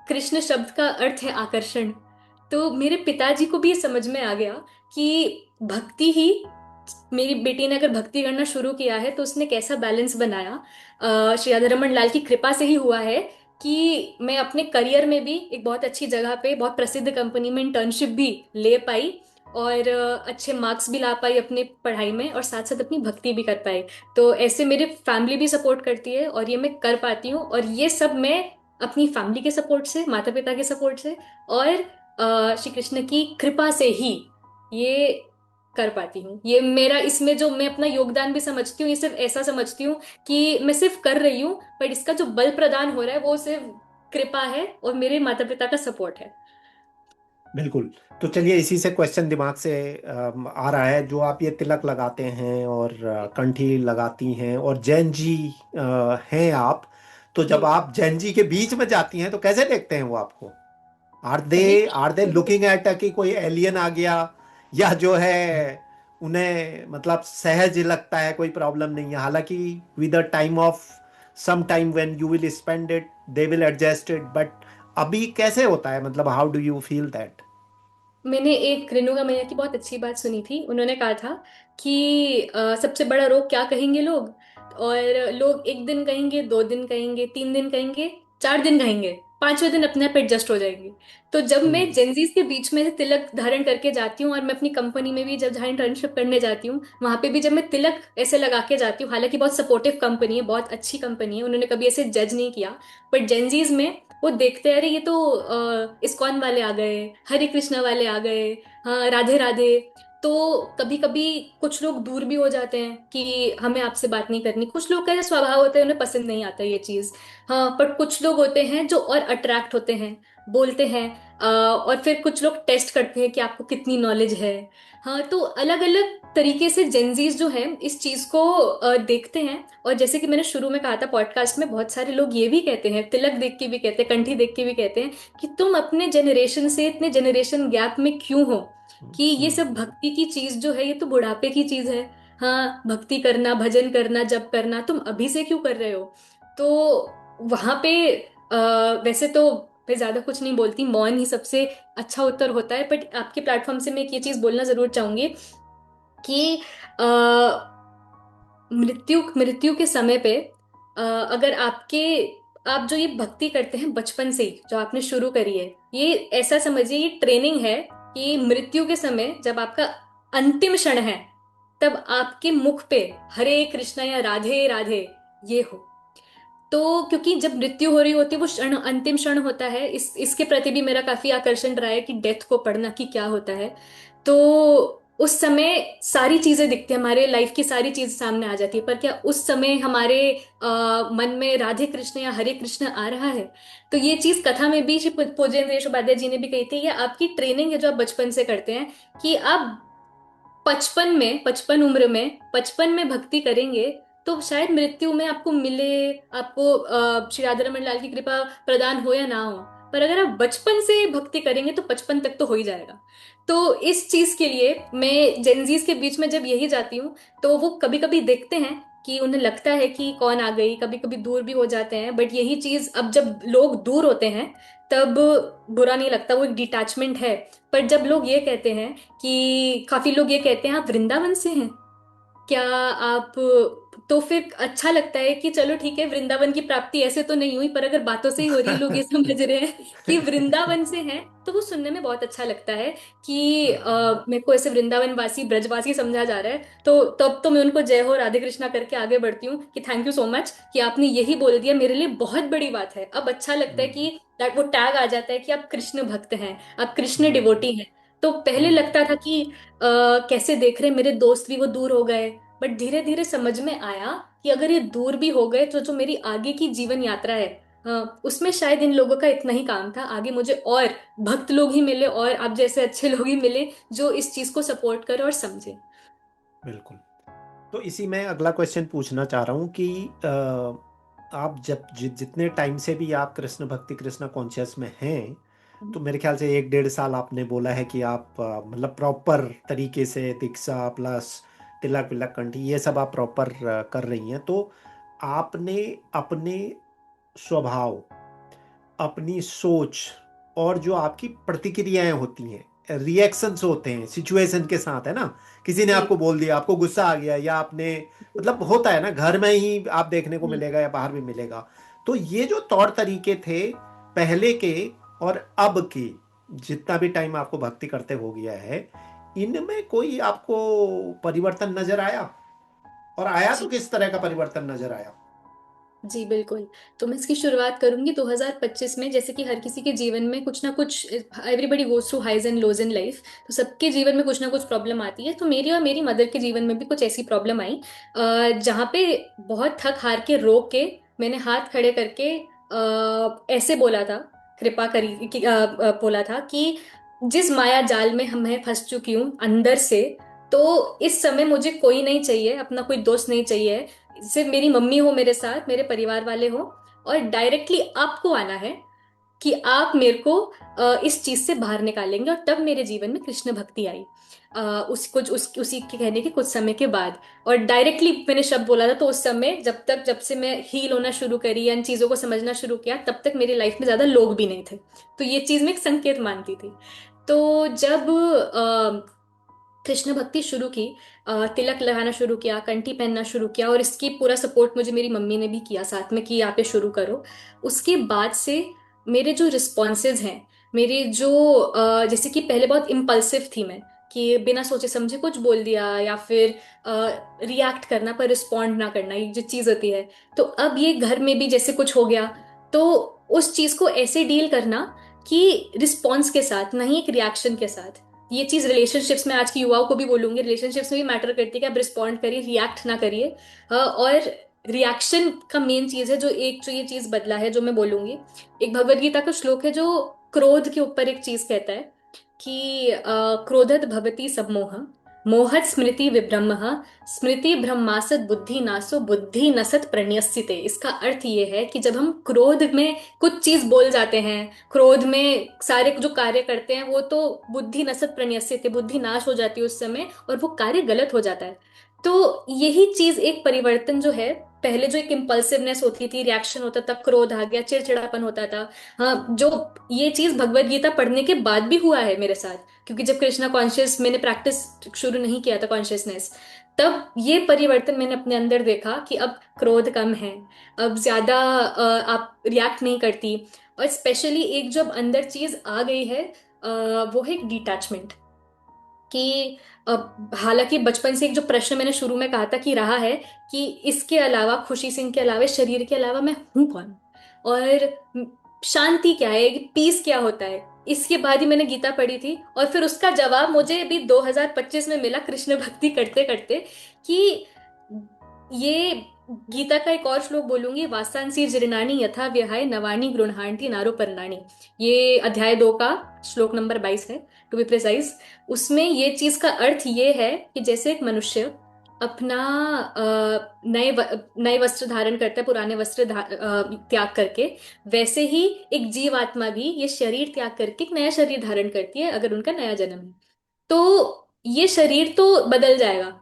कृष्ण शब्द का अर्थ है आकर्षण। तो मेरे पिताजी को भी ये समझ में आ गया कि भक्ति ही, मेरी बेटी ने अगर भक्ति करना शुरू किया है तो उसने कैसा बैलेंस बनाया, श्री राधा रमन लाल की कृपा से ही हुआ है कि मैं अपने करियर में भी एक बहुत अच्छी जगह पे, बहुत प्रसिद्ध कंपनी में इंटर्नशिप भी ले पाई, और अच्छे मार्क्स भी ला पाई अपने पढ़ाई में, और साथ साथ अपनी भक्ति भी कर पाई। तो ऐसे मेरे फैमिली भी सपोर्ट करती है और ये मैं कर पाती हूँ, और ये सब मैं अपनी फैमिली के सपोर्ट से, माता पिता के सपोर्ट से, और श्री कृष्ण की कृपा से ही ये कर पाती हूँ। ये मेरा, इसमें जो मैं अपना योगदान भी समझती हूँ, ये सिर्फ ऐसा समझती हूँ कि मैं सिर्फ कर रही हूँ, पर इसका जो बल प्रदान हो रहा है वो सिर्फ कृपा है और मेरे माता पिता का सपोर्ट है। बिल्कुल। तो चलिए, इसी से क्वेश्चन दिमाग से आ रहा है, जो आप ये तिलक लगाते हैं और कंठी लगाती हैं और जैन जी हैं आप, तो जब जी। आप जैन जी के बीच में जाती हैं तो कैसे देखते हैं वो आपको? सही। आर दे लुकिंग एट कि कोई एलियन आ गया, या जो है उन्हें मतलब सहज लगता है, कोई प्रॉब्लम नहीं है? हालांकि with the time of some time when you will spend it, they will adjust it, but अभी कैसे होता है, मतलब how do you feel that? मैंने एक रेणुका मैया की बहुत अच्छी बात सुनी थी। उन्होंने कहा था कि सबसे बड़ा रोग क्या कहेंगे लोग, और लोग 1 दिन कहेंगे, 2 दिन कहेंगे, 3 दिन कहेंगे, 4 दिन कहेंगे, पांचवें दिन अपने आप एडजस्ट हो जाएंगी। तो जब मैं हम्म। जेंजीज के बीच में से तिलक धारण करके जाती हूँ, और मैं अपनी कंपनी में भी जब जहाँ इंटर्नशिप करने जाती हूँ वहां पे भी जब मैं तिलक ऐसे लगा के जाती हूँ, हालांकि बहुत सपोर्टिव कंपनी है, बहुत अच्छी कंपनी है, उन्होंने कभी ऐसे जज नहीं किया, बट जेंजीज में वो देखते हैं, अरे ये तो इस्कॉन वाले आ गए, हरे कृष्णा वाले आ गए, हाँ राधे राधे। तो कभी कभी कुछ लोग दूर भी हो जाते हैं कि हमें आपसे बात नहीं करनी, कुछ लोग का ऐसा स्वभाव होता है उन्हें पसंद नहीं आता ये चीज। हाँ, पर कुछ लोग होते हैं जो और अट्रैक्ट होते हैं, बोलते हैं, और फिर कुछ लोग टेस्ट करते हैं कि आपको कितनी नॉलेज है। हाँ, तो अलग अलग तरीके से जेंजीज जो है इस चीज को देखते हैं। और जैसे कि मैंने शुरू में कहा था पॉडकास्ट में, बहुत सारे लोग ये भी कहते हैं, तिलक देख के भी कहते हैं, कंठी देख के भी कहते हैं कि तुम अपने जनरेशन से इतने जनरेशन गैप में क्यों हो, कि ये सब हम्म। भक्ति की चीज जो है ये तो बुढ़ापे की चीज है। हाँ, भक्ति करना, भजन करना, जप करना तुम अभी से क्यों कर रहे हो। तो वहां पे वैसे तो मैं ज्यादा कुछ नहीं बोलती, मौन ही सबसे अच्छा उत्तर होता है, बट आपके प्लेटफॉर्म से मैं एक ये चीज बोलना जरूर चाहूंगी कि अ, मृत्यु मृत्यु के समय पे अगर आपके आप जो ये भक्ति करते हैं बचपन से ही जो आपने शुरू करी है, ये ऐसा समझिए ये ट्रेनिंग है कि मृत्यु के समय जब आपका अंतिम क्षण है तब आपके मुख पे हरे कृष्णा या राधे राधे ये हो। तो क्योंकि जब मृत्यु हो रही होती है वो क्षण अंतिम क्षण होता है, इसके प्रति भी मेरा काफी आकर्षण रहा है कि डेथ को पढ़ना कि क्या होता है। तो उस समय सारी चीजें दिखती है, हमारे लाइफ की सारी चीज सामने आ जाती है, पर क्या उस समय हमारे मन में राधे कृष्ण या हरे कृष्ण आ रहा है। तो ये चीज कथा में भी श्री पूज्य उपाध्याय जी ने भी कही थी, ये आपकी ट्रेनिंग है जो आप बचपन से करते हैं, कि आप बचपन उम्र में बचपन में भक्ति करेंगे तो शायद मृत्यु में आपको मिले, आपको श्री राधा रमन लाल की कृपा प्रदान हो या ना हो, पर अगर आप बचपन से भक्ति करेंगे तो बचपन तक तो हो ही जाएगा। तो इस चीज के लिए मैं जेंजीज के बीच में जब यही जाती हूँ, तो वो कभी कभी देखते हैं कि उन्हें लगता है कि कौन आ गई, कभी कभी दूर भी हो जाते हैं, बट यही चीज अब जब लोग दूर होते हैं तब बुरा नहीं लगता, वो एक डिटैचमेंट है। पर जब लोग ये कहते हैं कि काफी लोग ये कहते हैं आप वृंदावन से हैं क्या आप, तो फिर अच्छा लगता है कि चलो ठीक है, वृंदावन की प्राप्ति ऐसे तो नहीं हुई, पर अगर बातों से ही हो रही है, लोग ये समझ रहे हैं कि वृंदावन से हैं, तो वो सुनने में बहुत अच्छा लगता है कि मेरे को ऐसे वृंदावन वासी ब्रजवासी समझा जा रहा है। तो तब तो मैं उनको जय हो राधे कृष्णा करके आगे बढ़ती हूँ कि थैंक यू सो मच कि आपने यही बोल दिया, मेरे लिए बहुत बड़ी बात है। अब अच्छा लगता है कि वो टैग आ जाता है कि आप कृष्ण भक्त हैं, आप कृष्ण डिवोटी हैं। तो पहले लगता था कि कैसे देख रहे मेरे दोस्त भी वो दूर हो गए, बट धीरे धीरे समझ में आया कि अगर ये दूर भी हो गए तो जो मेरी आगे की जीवन यात्रा है उसमें शायद इन लोगों का इतना ही काम था, आगे मुझे और भक्त लोग ही मिले और आप जैसे अच्छे लोग ही मिले जो इस चीज को सपोर्ट करे और समझे। बिल्कुल। तो इसी में अगला क्वेश्चन पूछना चाह रहा हूँ कि आप जब जितने टाइम से भी आप कृष्ण भक्ति कृष्ण कॉन्शियस में हैं, तो मेरे ख्याल से 1-1.5 साल आपने बोला है कि आप मतलब प्रॉपर तरीके से दीक्षा प्लस तिलक विलक कंठी ये सब आप प्रॉपर कर रही हैं। तो आपने अपने स्वभाव, अपनी सोच और जो आपकी प्रतिक्रियाएं होती हैं, रिएक्शंस होते हैं सिचुएशन के साथ, है ना, किसी ने जी। आपको बोल दिया, आपको गुस्सा आ गया, या आपने मतलब होता है ना, घर में ही आप देखने को हम्म। मिलेगा या बाहर भी मिलेगा। तो ये जो तौर तरीके थे पहले के और अब के, जितना भी टाइम आपको भक्ति करते हो गया है, इनमें कोई आपको परिवर्तन नजर आया? और आया तो जी। किस तरह का परिवर्तन नजर आया? जी बिल्कुल। तो मैं इसकी शुरुआत करूंगी 2025 में, जैसे कि हर किसी के जीवन में कुछ ना कुछ, everybody goes through highs and lows in life, तो सबके जीवन में कुछ ना कुछ प्रॉब्लम आती है। तो मेरी और मेरी मदर के जीवन में भी कुछ ऐसी प्रॉब्लम आई जहाँ पे बहुत थक हार के रो के मैंने हाथ खड़े करके ऐसे बोला था, कृपा करी बोला था कि जिस माया जाल में मैं फंस चुकी हूँ अंदर से, तो इस समय मुझे कोई नहीं चाहिए, अपना कोई दोस्त नहीं चाहिए, सिर्फ मेरी मम्मी हो मेरे साथ, मेरे परिवार वाले हो, और डायरेक्टली आपको आना है कि आप मेरे को इस चीज से बाहर निकालेंगे। और तब मेरे जीवन में कृष्ण भक्ति आई उसी के कहने के कुछ समय के बाद। और डायरेक्टली मैंने शब्द बोला था, तो उस समय जब से मैं हील होना शुरू करी या इन चीजों को समझना शुरू किया, तब तक मेरी लाइफ में ज्यादा लोग भी नहीं थे। तो ये चीज मैं एक संकेत मानती थी। तो जब कृष्ण भक्ति शुरू की, तिलक लगाना शुरू किया, कंठी पहनना शुरू किया, और इसकी पूरा सपोर्ट मुझे मेरी मम्मी ने भी किया साथ में कि आप ये शुरू करो। उसके बाद से मेरे जो रिस्पॉन्सेज हैं, मेरे जो जैसे कि पहले बहुत इम्पल्सिव थी मैं, कि बिना सोचे समझे कुछ बोल दिया, या फिर रिएक्ट करना पर रिस्पॉन्ड ना करना, ये जो चीज़ होती है। तो अब ये घर में भी जैसे कुछ हो गया, तो उस चीज़ को ऐसे डील करना कि रिस्पॉन्स के साथ, नहीं एक रिएक्शन के साथ। ये चीज रिलेशनशिप्स में, आज की युवाओं को भी बोलूंगी, रिलेशनशिप्स में भी मैटर करती है कि आप रिस्पॉन्ड करिए, रिएक्ट ना करिए। और रिएक्शन का मेन चीज है, जो ये चीज बदला है जो मैं बोलूंगी। एक भगवत गीता का श्लोक है जो क्रोध के ऊपर एक चीज कहता है कि क्रोधत भवति सम्मोह, मोहत स्मृति विभ्रमः, स्मृति भ्रमासत बुद्धि नासो, बुद्धि नसत प्रणयस्यते। इसका अर्थ ये है कि जब हम क्रोध में कुछ चीज बोल जाते हैं, क्रोध में सारे जो कार्य करते हैं, वो तो बुद्धि नसत प्रणयस्यते, बुद्धि नाश हो जाती है उस समय, और वो कार्य गलत हो जाता है। तो यही चीज, एक परिवर्तन जो है, पहले जो एक इम्पल्सिवनेस होती थी, रिएक्शन होता था, क्रोध आ गया, चिड़चिड़ापन होता था। हाँ, जो ये चीज भगवत गीता पढ़ने के बाद भी हुआ है मेरे साथ, क्योंकि जब कृष्णा कॉन्शियस मैंने प्रैक्टिस शुरू नहीं किया था, कॉन्शियसनेस, तब ये परिवर्तन मैंने अपने अंदर देखा कि अब क्रोध कम है, अब ज्यादा आप रिएक्ट नहीं करती। और स्पेशली एक जब अंदर चीज आ गई है, वो है डिटैचमेंट। कि हालांकि बचपन से एक जो प्रश्न मैंने शुरू में कहा था कि रहा है, कि इसके अलावा, खुशी सिंह के अलावा, शरीर के अलावा मैं हूं कौन, और शांति क्या है, पीस क्या होता है। इसके बाद ही मैंने गीता पढ़ी थी, और फिर उसका जवाब मुझे अभी 2025 में मिला, कृष्ण भक्ति करते करते, कि ये गीता का एक और श्लोक बोलूंगी, वासांसी जीर्णानि यथा विहाय नवानि गृह्णान्ति नारो पर्णानि। ये अध्याय 2 का श्लोक नंबर 22 है, टू बी प्रिसाइज। उसमें ये चीज का अर्थ ये है कि जैसे एक मनुष्य अपना नए वस्त्र धारण करता है, पुराने वस्त्र त्याग करके, वैसे ही एक जीवात्मा भी ये शरीर त्याग करके एक नया शरीर धारण करती है, अगर उनका नया जन्म है। तो ये शरीर तो बदल जाएगा,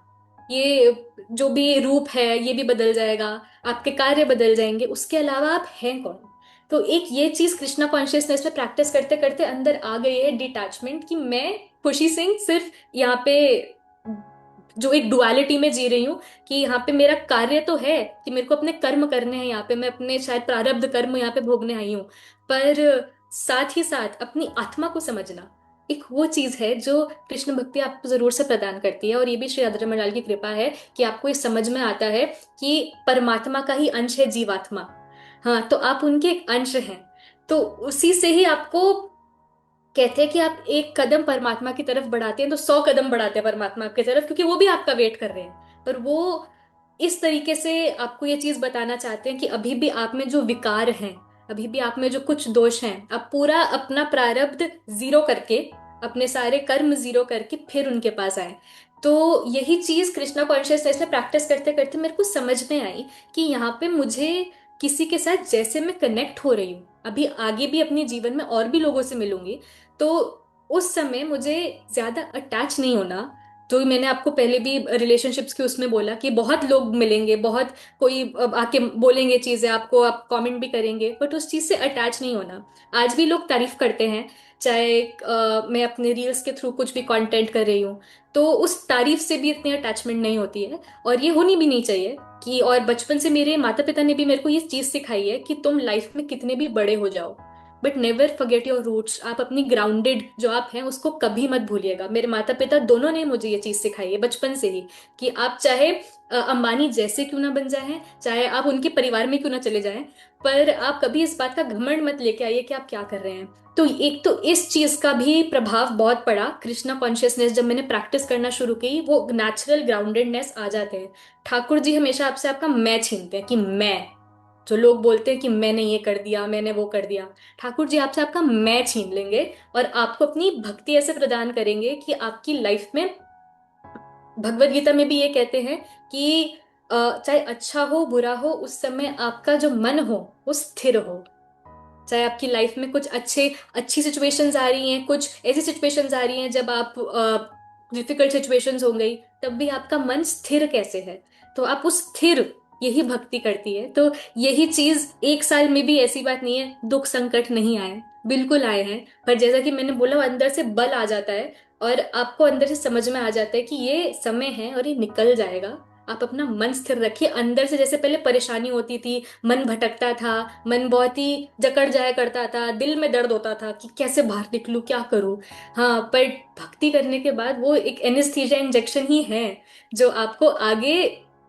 ये जो भी रूप है ये भी बदल जाएगा, आपके कार्य बदल जाएंगे, उसके अलावा आप हैं कौन। तो एक ये चीज कृष्णा कॉन्शियसनेस में प्रैक्टिस करते करते अंदर आ गई है, डिटैचमेंट, कि मैं खुशी सिंह सिर्फ यहाँ पे जो एक डुअलिटी में जी रही हूँ, कि यहाँ पे मेरा कार्य तो है कि मेरे को अपने कर्म करने हैं, यहाँ पे मैं अपने शायद प्रारब्ध कर्म यहाँ पे भोगने आई हूँ, पर साथ ही साथ अपनी आत्मा को समझना एक वो चीज है जो कृष्ण भक्ति आपको जरूर से प्रदान करती है। और ये भी श्री अधर मंडाल की कृपा है कि आपको ये समझ में आता है कि परमात्मा का ही अंश है जीवात्मा। हाँ, तो आप उनके एक अंश हैं। तो उसी से ही आपको कहते हैं कि आप एक कदम परमात्मा की तरफ बढ़ाते हैं तो 100 कदम बढ़ाते हैं परमात्मा की तरफ, क्योंकि वो भी आपका वेट कर रहे हैं। पर वो इस तरीके से आपको ये चीज बताना चाहते हैं कि अभी भी आप में जो विकार हैं, अभी भी आप में जो कुछ दोष हैं, आप पूरा अपना प्रारब्ध जीरो करके, अपने सारे कर्म जीरो करके फिर उनके पास आए। तो यही चीज कृष्णा कॉन्शियसनेस में प्रैक्टिस करते करते मेरे को समझ में आई कि यहाँ पे मुझे किसी के साथ जैसे मैं कनेक्ट हो रही हूँ, अभी आगे भी अपने जीवन में और भी लोगों से मिलूंगी, तो उस समय मुझे ज्यादा अटैच नहीं होना। तो मैंने आपको पहले भी रिलेशनशिप्स के उसमें बोला कि बहुत लोग मिलेंगे, बहुत कोई अब आके बोलेंगे चीजें आपको, आप कमेंट भी करेंगे, बट उस चीज से अटैच नहीं होना। आज भी लोग तारीफ करते हैं, चाहे मैं अपने रील्स के थ्रू कुछ भी कंटेंट कर रही हूँ, तो उस तारीफ से भी इतनी अटैचमेंट नहीं होती है, और ये होनी भी नहीं चाहिए। कि और बचपन से मेरे माता पिता ने भी मेरे को ये चीज सिखाई है कि तुम लाइफ में कितने भी बड़े हो जाओ, but never forget your roots. आप अपनी ग्राउंडेड जो आप हैं उसको कभी मत भूलिएगा। मेरे माता पिता दोनों ने मुझे ये चीज सिखाई है बचपन से ही, कि आप चाहे अंबानी जैसे क्यों ना बन जाएं, चाहे आप उनके परिवार में क्यों ना चले जाएं, पर आप कभी इस बात का घमंड मत लेके आइए कि आप क्या कर रहे हैं। तो एक तो इस चीज का भी प्रभाव बहुत पड़ा। कृष्णा कॉन्शियसनेस जब मैंने प्रैक्टिस करना शुरू की, वो नेचुरल ग्राउंडेडनेस आ जाते हैं। ठाकुर जी हमेशा आपसे आपका मैं छीनते हैं, कि मैं, जो लोग बोलते हैं कि मैंने ये कर दिया, मैंने वो कर दिया, ठाकुर जी आपसे आपका मैं छीन लेंगे, और आपको अपनी भक्ति ऐसे प्रदान करेंगे कि आपकी लाइफ में, भगवत गीता में भी ये कहते हैं कि चाहे अच्छा हो बुरा हो, उस समय आपका जो मन हो वो स्थिर हो। चाहे आपकी लाइफ में कुछ अच्छी सिचुएशंस आ रही हैं, कुछ ऐसी सिचुएशंस आ रही हैं जब आप डिफिकल्ट सिचुएशंस हो गई, तब भी आपका मन स्थिर कैसे है। तो आप उस स्थिर, यही भक्ति करती है। तो यही चीज, एक साल में भी ऐसी बात नहीं है दुख संकट नहीं आए, बिल्कुल आए हैं, पर जैसा कि मैंने बोला, अंदर से बल आ जाता है, और आपको अंदर से समझ में आ जाता है कि ये समय है और ये निकल जाएगा। आप अपना मन स्थिर रखिए अंदर से। जैसे पहले परेशानी होती थी, मन भटकता था, मन बहुत ही जकड़ जाया करता था, दिल में दर्द होता था कि कैसे बाहर निकलूं, क्या करूं। हाँ, पर भक्ति करने के बाद वो एक एनेस्थीसिया इंजेक्शन ही है जो आपको आगे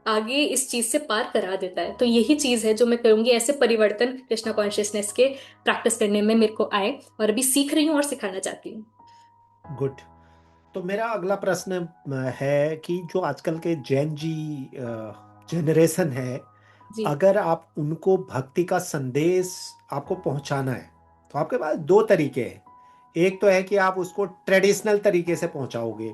आगे इस चीज से पार करा देता है। तो यही चीज है जो मैं करूंगी, ऐसे परिवर्तन कृष्णा कॉन्शियसनेस के प्रैक्टिस करने में मेरे को आए, और अभी सीख रही हूँ और सिखाना चाहती हूँ। गुड। तो मेरा अगला प्रश्न है कि जो आजकल के जैन जी जनरेशन है, जी। अगर आप उनको भक्ति का संदेश आपको पहुंचाना है तो आपके पास दो तरीके हैं। एक तो है कि आप उसको ट्रेडिशनल तरीके से पहुंचाओगे,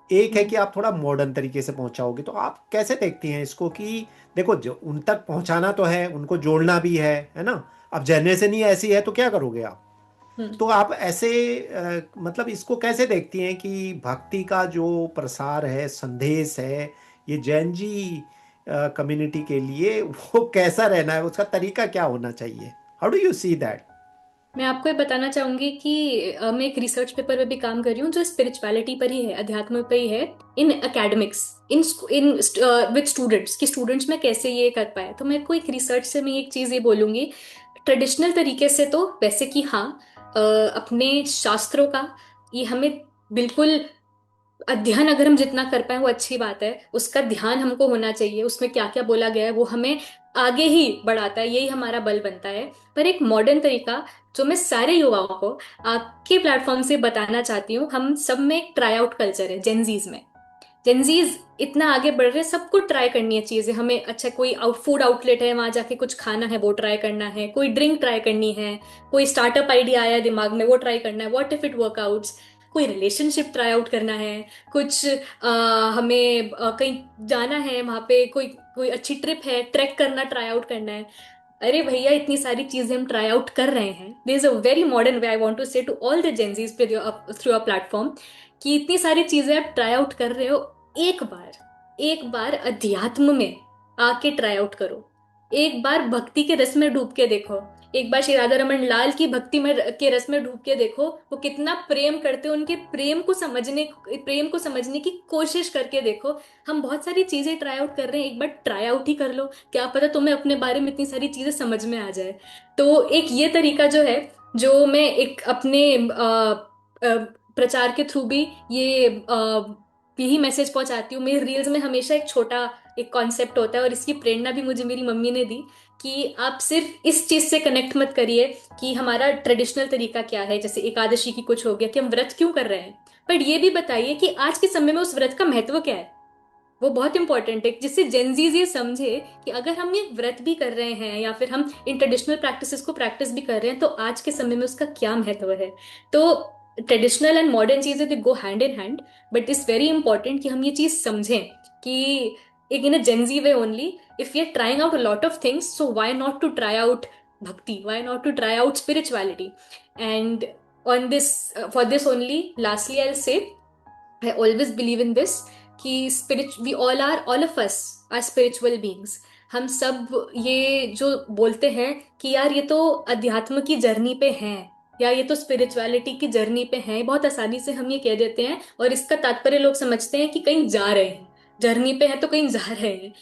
एक है हम्म। कि आप थोड़ा मॉडर्न तरीके से पहुंचाओगे। तो आप कैसे देखती हैं इसको कि देखो, जो उन तक पहुंचाना तो है, उनको जोड़ना भी है ना। अब जनरेशन ही ऐसी है तो क्या करोगे आप। हम्म। तो आप ऐसे मतलब इसको कैसे देखती हैं कि भक्ति का जो प्रसार है, संदेश है, ये जैन जी कम्युनिटी के लिए वो कैसा रहना है, उसका तरीका क्या होना चाहिए। How do you see that. मैं आपको ये बताना चाहूंगी कि मैं एक रिसर्च पेपर पे भी काम कर रही हूँ जो स्पिरिचुअलिटी पर ही है, अध्यात्म पर ही है, in academics, in with students, कि स्टूडेंट्स में कैसे ये कर पाए। तो मेरे को एक रिसर्च से मैं एक चीज ये बोलूंगी, ट्रेडिशनल तरीके से तो वैसे कि हाँ, अपने शास्त्रों का ये हमें बिल्कुल अध्ययन अगर हम जितना कर पाए वो अच्छी बात है, उसका ध्यान हमको होना चाहिए, उसमें क्या क्या बोला गया है वो हमें आगे ही बढ़ाता है, यही हमारा बल बनता है। पर एक मॉडर्न तरीका जो मैं सारे युवाओं को आपके प्लेटफॉर्म से बताना चाहती हूँ, हम सब में एक ट्राई आउट कल्चर है जेंजीज में। जेंजीज इतना आगे बढ़ रहे हैं, सबको ट्राई करनी है चीजें हमें। अच्छा, कोई फूड आउटलेट है, वहां जाके कुछ खाना है वो ट्राई करना है, कोई ड्रिंक ट्राई करनी है, कोई स्टार्टअप आइडिया आया दिमाग में वो ट्राई करना है, व्हाट इफ इट वर्कआउट्स, कोई रिलेशनशिप ट्राई आउट करना है, कुछ हमें कहीं जाना है, वहां पे कोई कोई अच्छी ट्रिप है, ट्रैक करना ट्राई आउट करना है। अरे भैया, इतनी सारी चीजें हम ट्राई आउट कर रहे हैं। There is a very modern way I want to say to all the Gen Zs through a platform, कि इतनी सारी चीजें आप ट्राई आउट कर रहे हो, एक बार, एक बार अध्यात्म में आके ट्राई आउट करो। एक बार भक्ति के रस में डूब के देखो। एक बार श्री राधा रमन लाल की भक्ति में के रस में डूब के देखो, वो कितना प्रेम करते हो, उनके प्रेम को समझने की कोशिश करके देखो। हम बहुत सारी चीजें ट्राई आउट कर रहे हैं, एक बार ट्राई आउट ही कर लो, क्या पता तुम्हें अपने बारे में इतनी सारी चीजें समझ में आ जाए। तो एक ये तरीका जो है, जो मैं एक अपने प्रचार के थ्रू भी ये यही मैसेज पहुंचाती हूँ। मेरी रील्स में हमेशा एक छोटा एक कॉन्सेप्ट होता है, और इसकी प्रेरणा भी मुझे मेरी मम्मी ने दी, कि आप सिर्फ इस चीज से कनेक्ट मत करिए कि हमारा ट्रेडिशनल तरीका क्या है, जैसे एकादशी की कुछ हो गया कि हम व्रत क्यों कर रहे हैं, पर ये भी बताइए कि आज के समय में उस व्रत का महत्व क्या है। वो बहुत इंपॉर्टेंट है, जिससे जेंजीज ये समझे कि अगर हम ये व्रत भी कर रहे हैं या फिर हम इन ट्रेडिशनल प्रैक्टिसेस को प्रैक्टिस भी कर रहे हैं, तो आज के समय में उसका क्या महत्व है। तो ट्रेडिशनल एंड मॉडर्न चीजें they go hand in hand, but it's very important कि हम ये चीज समझें कि एक in a Gen Z way only, if you are trying out a lot of things, so why not to try out bhakti, why not to try out spirituality. And on this for this only, lastly I'll say, I always believe in this, कि we all of us are spiritual beings। हम सब ये जो बोलते हैं कि यार ये तो अध्यात्म की जर्नी पे हैं, या ये तो स्पिरिचुअलिटी की जर्नी पे हैं, बहुत आसानी से हम ये कह देते हैं, और इसका तात्पर्य लोग समझते हैं कि कहीं जा रहे हैं, जर्नी पे हैं तो कहीं जा रहे हैं।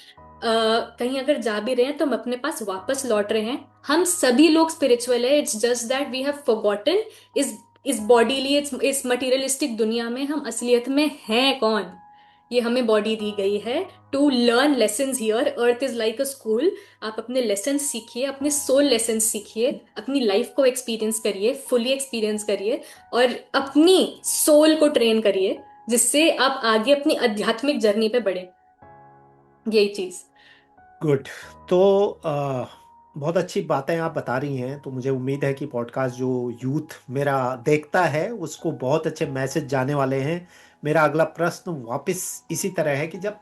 कहीं अगर जा भी रहे हैं तो हम अपने पास वापस लौट रहे हैं। हम सभी लोग स्पिरिचुअल है, it's just that we have forgotten इस बॉडीली, इस मटीरियलिस्टिक दुनिया में हम असलियत में हैं कौन। ये हमें बॉडी दी गई है to learn lessons here, earth is like a school. आप अपने लेसन सीखिए, अपने सोल लेसन सीखिए, अपनी लाइफ को एक्सपीरियंस करिए, फुली एक्सपीरियंस करिए, और अपनी सोल को ट्रेन करिए, जिससे आप आगे अपनी आध्यात्मिक जर्नी पे बढ़े। यही चीज। गुड। तो बहुत अच्छी बातें आप बता रही हैं। तो मुझे उम्मीद है कि पॉडकास्ट जो यूथ मेरा देखता है उसको बहुत अच्छे मैसेज जाने वाले हैं। मेरा अगला प्रश्न वापस इसी तरह है कि जब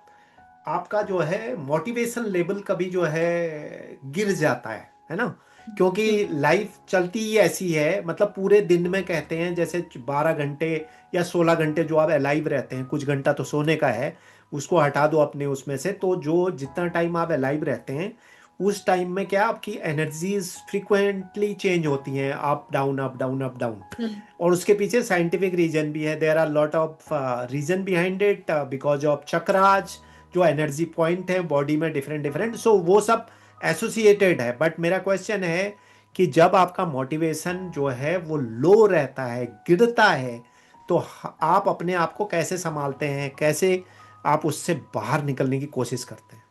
आपका जो है मोटिवेशन लेवल कभी जो है गिर जाता है ना, क्योंकि हम्म। लाइफ चलती ही ऐसी है। मतलब पूरे दिन में कहते हैं जैसे 12 घंटे या 16 घंटे जो आप अलाइव रहते हैं, कुछ घंटा तो सोने का है, उसको हटा दो अपने उसमें से, तो जो जितना टाइम आप अलाइव रहते हैं उस टाइम में क्या आपकी एनर्जीज फ्रिक्वेंटली चेंज होती हैं, up down up down up down. Hmm. और उसके पीछे साइंटिफिक रीजन भी है, there are lot of reason behind it, because of chakras जो एनर्जी पॉइंट है बॉडी में डिफरेंट डिफरेंट, सो वो सब एसोसिएटेड है। बट मेरा क्वेश्चन है कि जब आपका मोटिवेशन जो है वो लो रहता है, गिरता है, तो आप अपने आप को कैसे संभालते हैं, कैसे आप उससे बाहर निकलने की कोशिश करते हैं?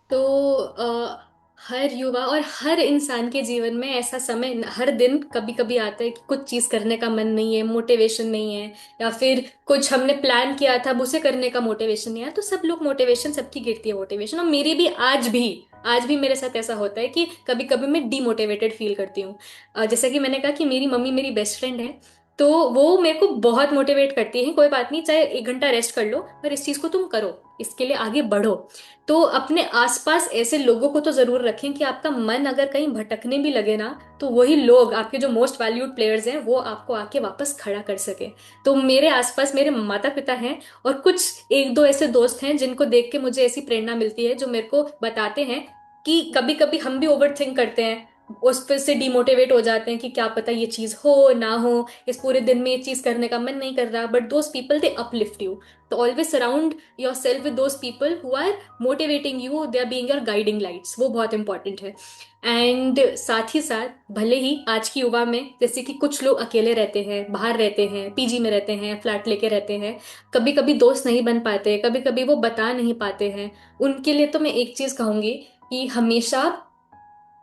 तो हर युवा और हर इंसान के जीवन में ऐसा समय हर दिन कभी कभी आता है कि कुछ चीज करने का मन नहीं है, मोटिवेशन नहीं है, या फिर कुछ हमने प्लान किया था अब उसे करने का मोटिवेशन नहीं है। तो सब लोग मोटिवेशन, सबकी गिरती है मोटिवेशन, और मेरी भी आज भी मेरे साथ ऐसा होता है कि कभी कभी मैं डीमोटिवेटेड फील करती हूँ। जैसा कि मैंने कहा कि मेरी मम्मी मेरी बेस्ट फ्रेंड है, तो वो मेरे को बहुत मोटिवेट करती है, कोई बात नहीं, चाहे 1 घंटा रेस्ट कर लो पर इस चीज को तुम करो, इसके लिए आगे बढ़ो। तो अपने आसपास ऐसे लोगों को तो जरूर रखें कि आपका मन अगर कहीं भटकने भी लगे ना, तो वही लोग, आपके जो मोस्ट वैल्यूड प्लेयर्स हैं, वो आपको आके वापस खड़ा कर सके। तो मेरे आसपास मेरे माता पिता हैं, और कुछ एक दो ऐसे दोस्त हैं जिनको देख के मुझे ऐसी प्रेरणा मिलती है, जो मेरे को बताते हैं कि कभी कभी हम भी ओवर थिंक करते हैं, उस पर से डिमोटिवेट हो जाते हैं कि क्या पता ये चीज हो ना हो, इस पूरे दिन में ये चीज करने का मन नहीं कर रहा, but those people they uplift you. तो always surround yourself with those people who are motivating you, they are being your guiding lights, वो बहुत इंपॉर्टेंट है। एंड साथ ही साथ भले ही आज की युवा में जैसे कि कुछ लोग अकेले रहते हैं, बाहर रहते हैं, पीजी में रहते हैं, फ्लैट लेके रहते हैं, कभी कभी दोस्त नहीं बन पाते, कभी कभी वो बता नहीं पाते हैं, उनके लिए तो मैं एक चीज कहूंगी कि हमेशा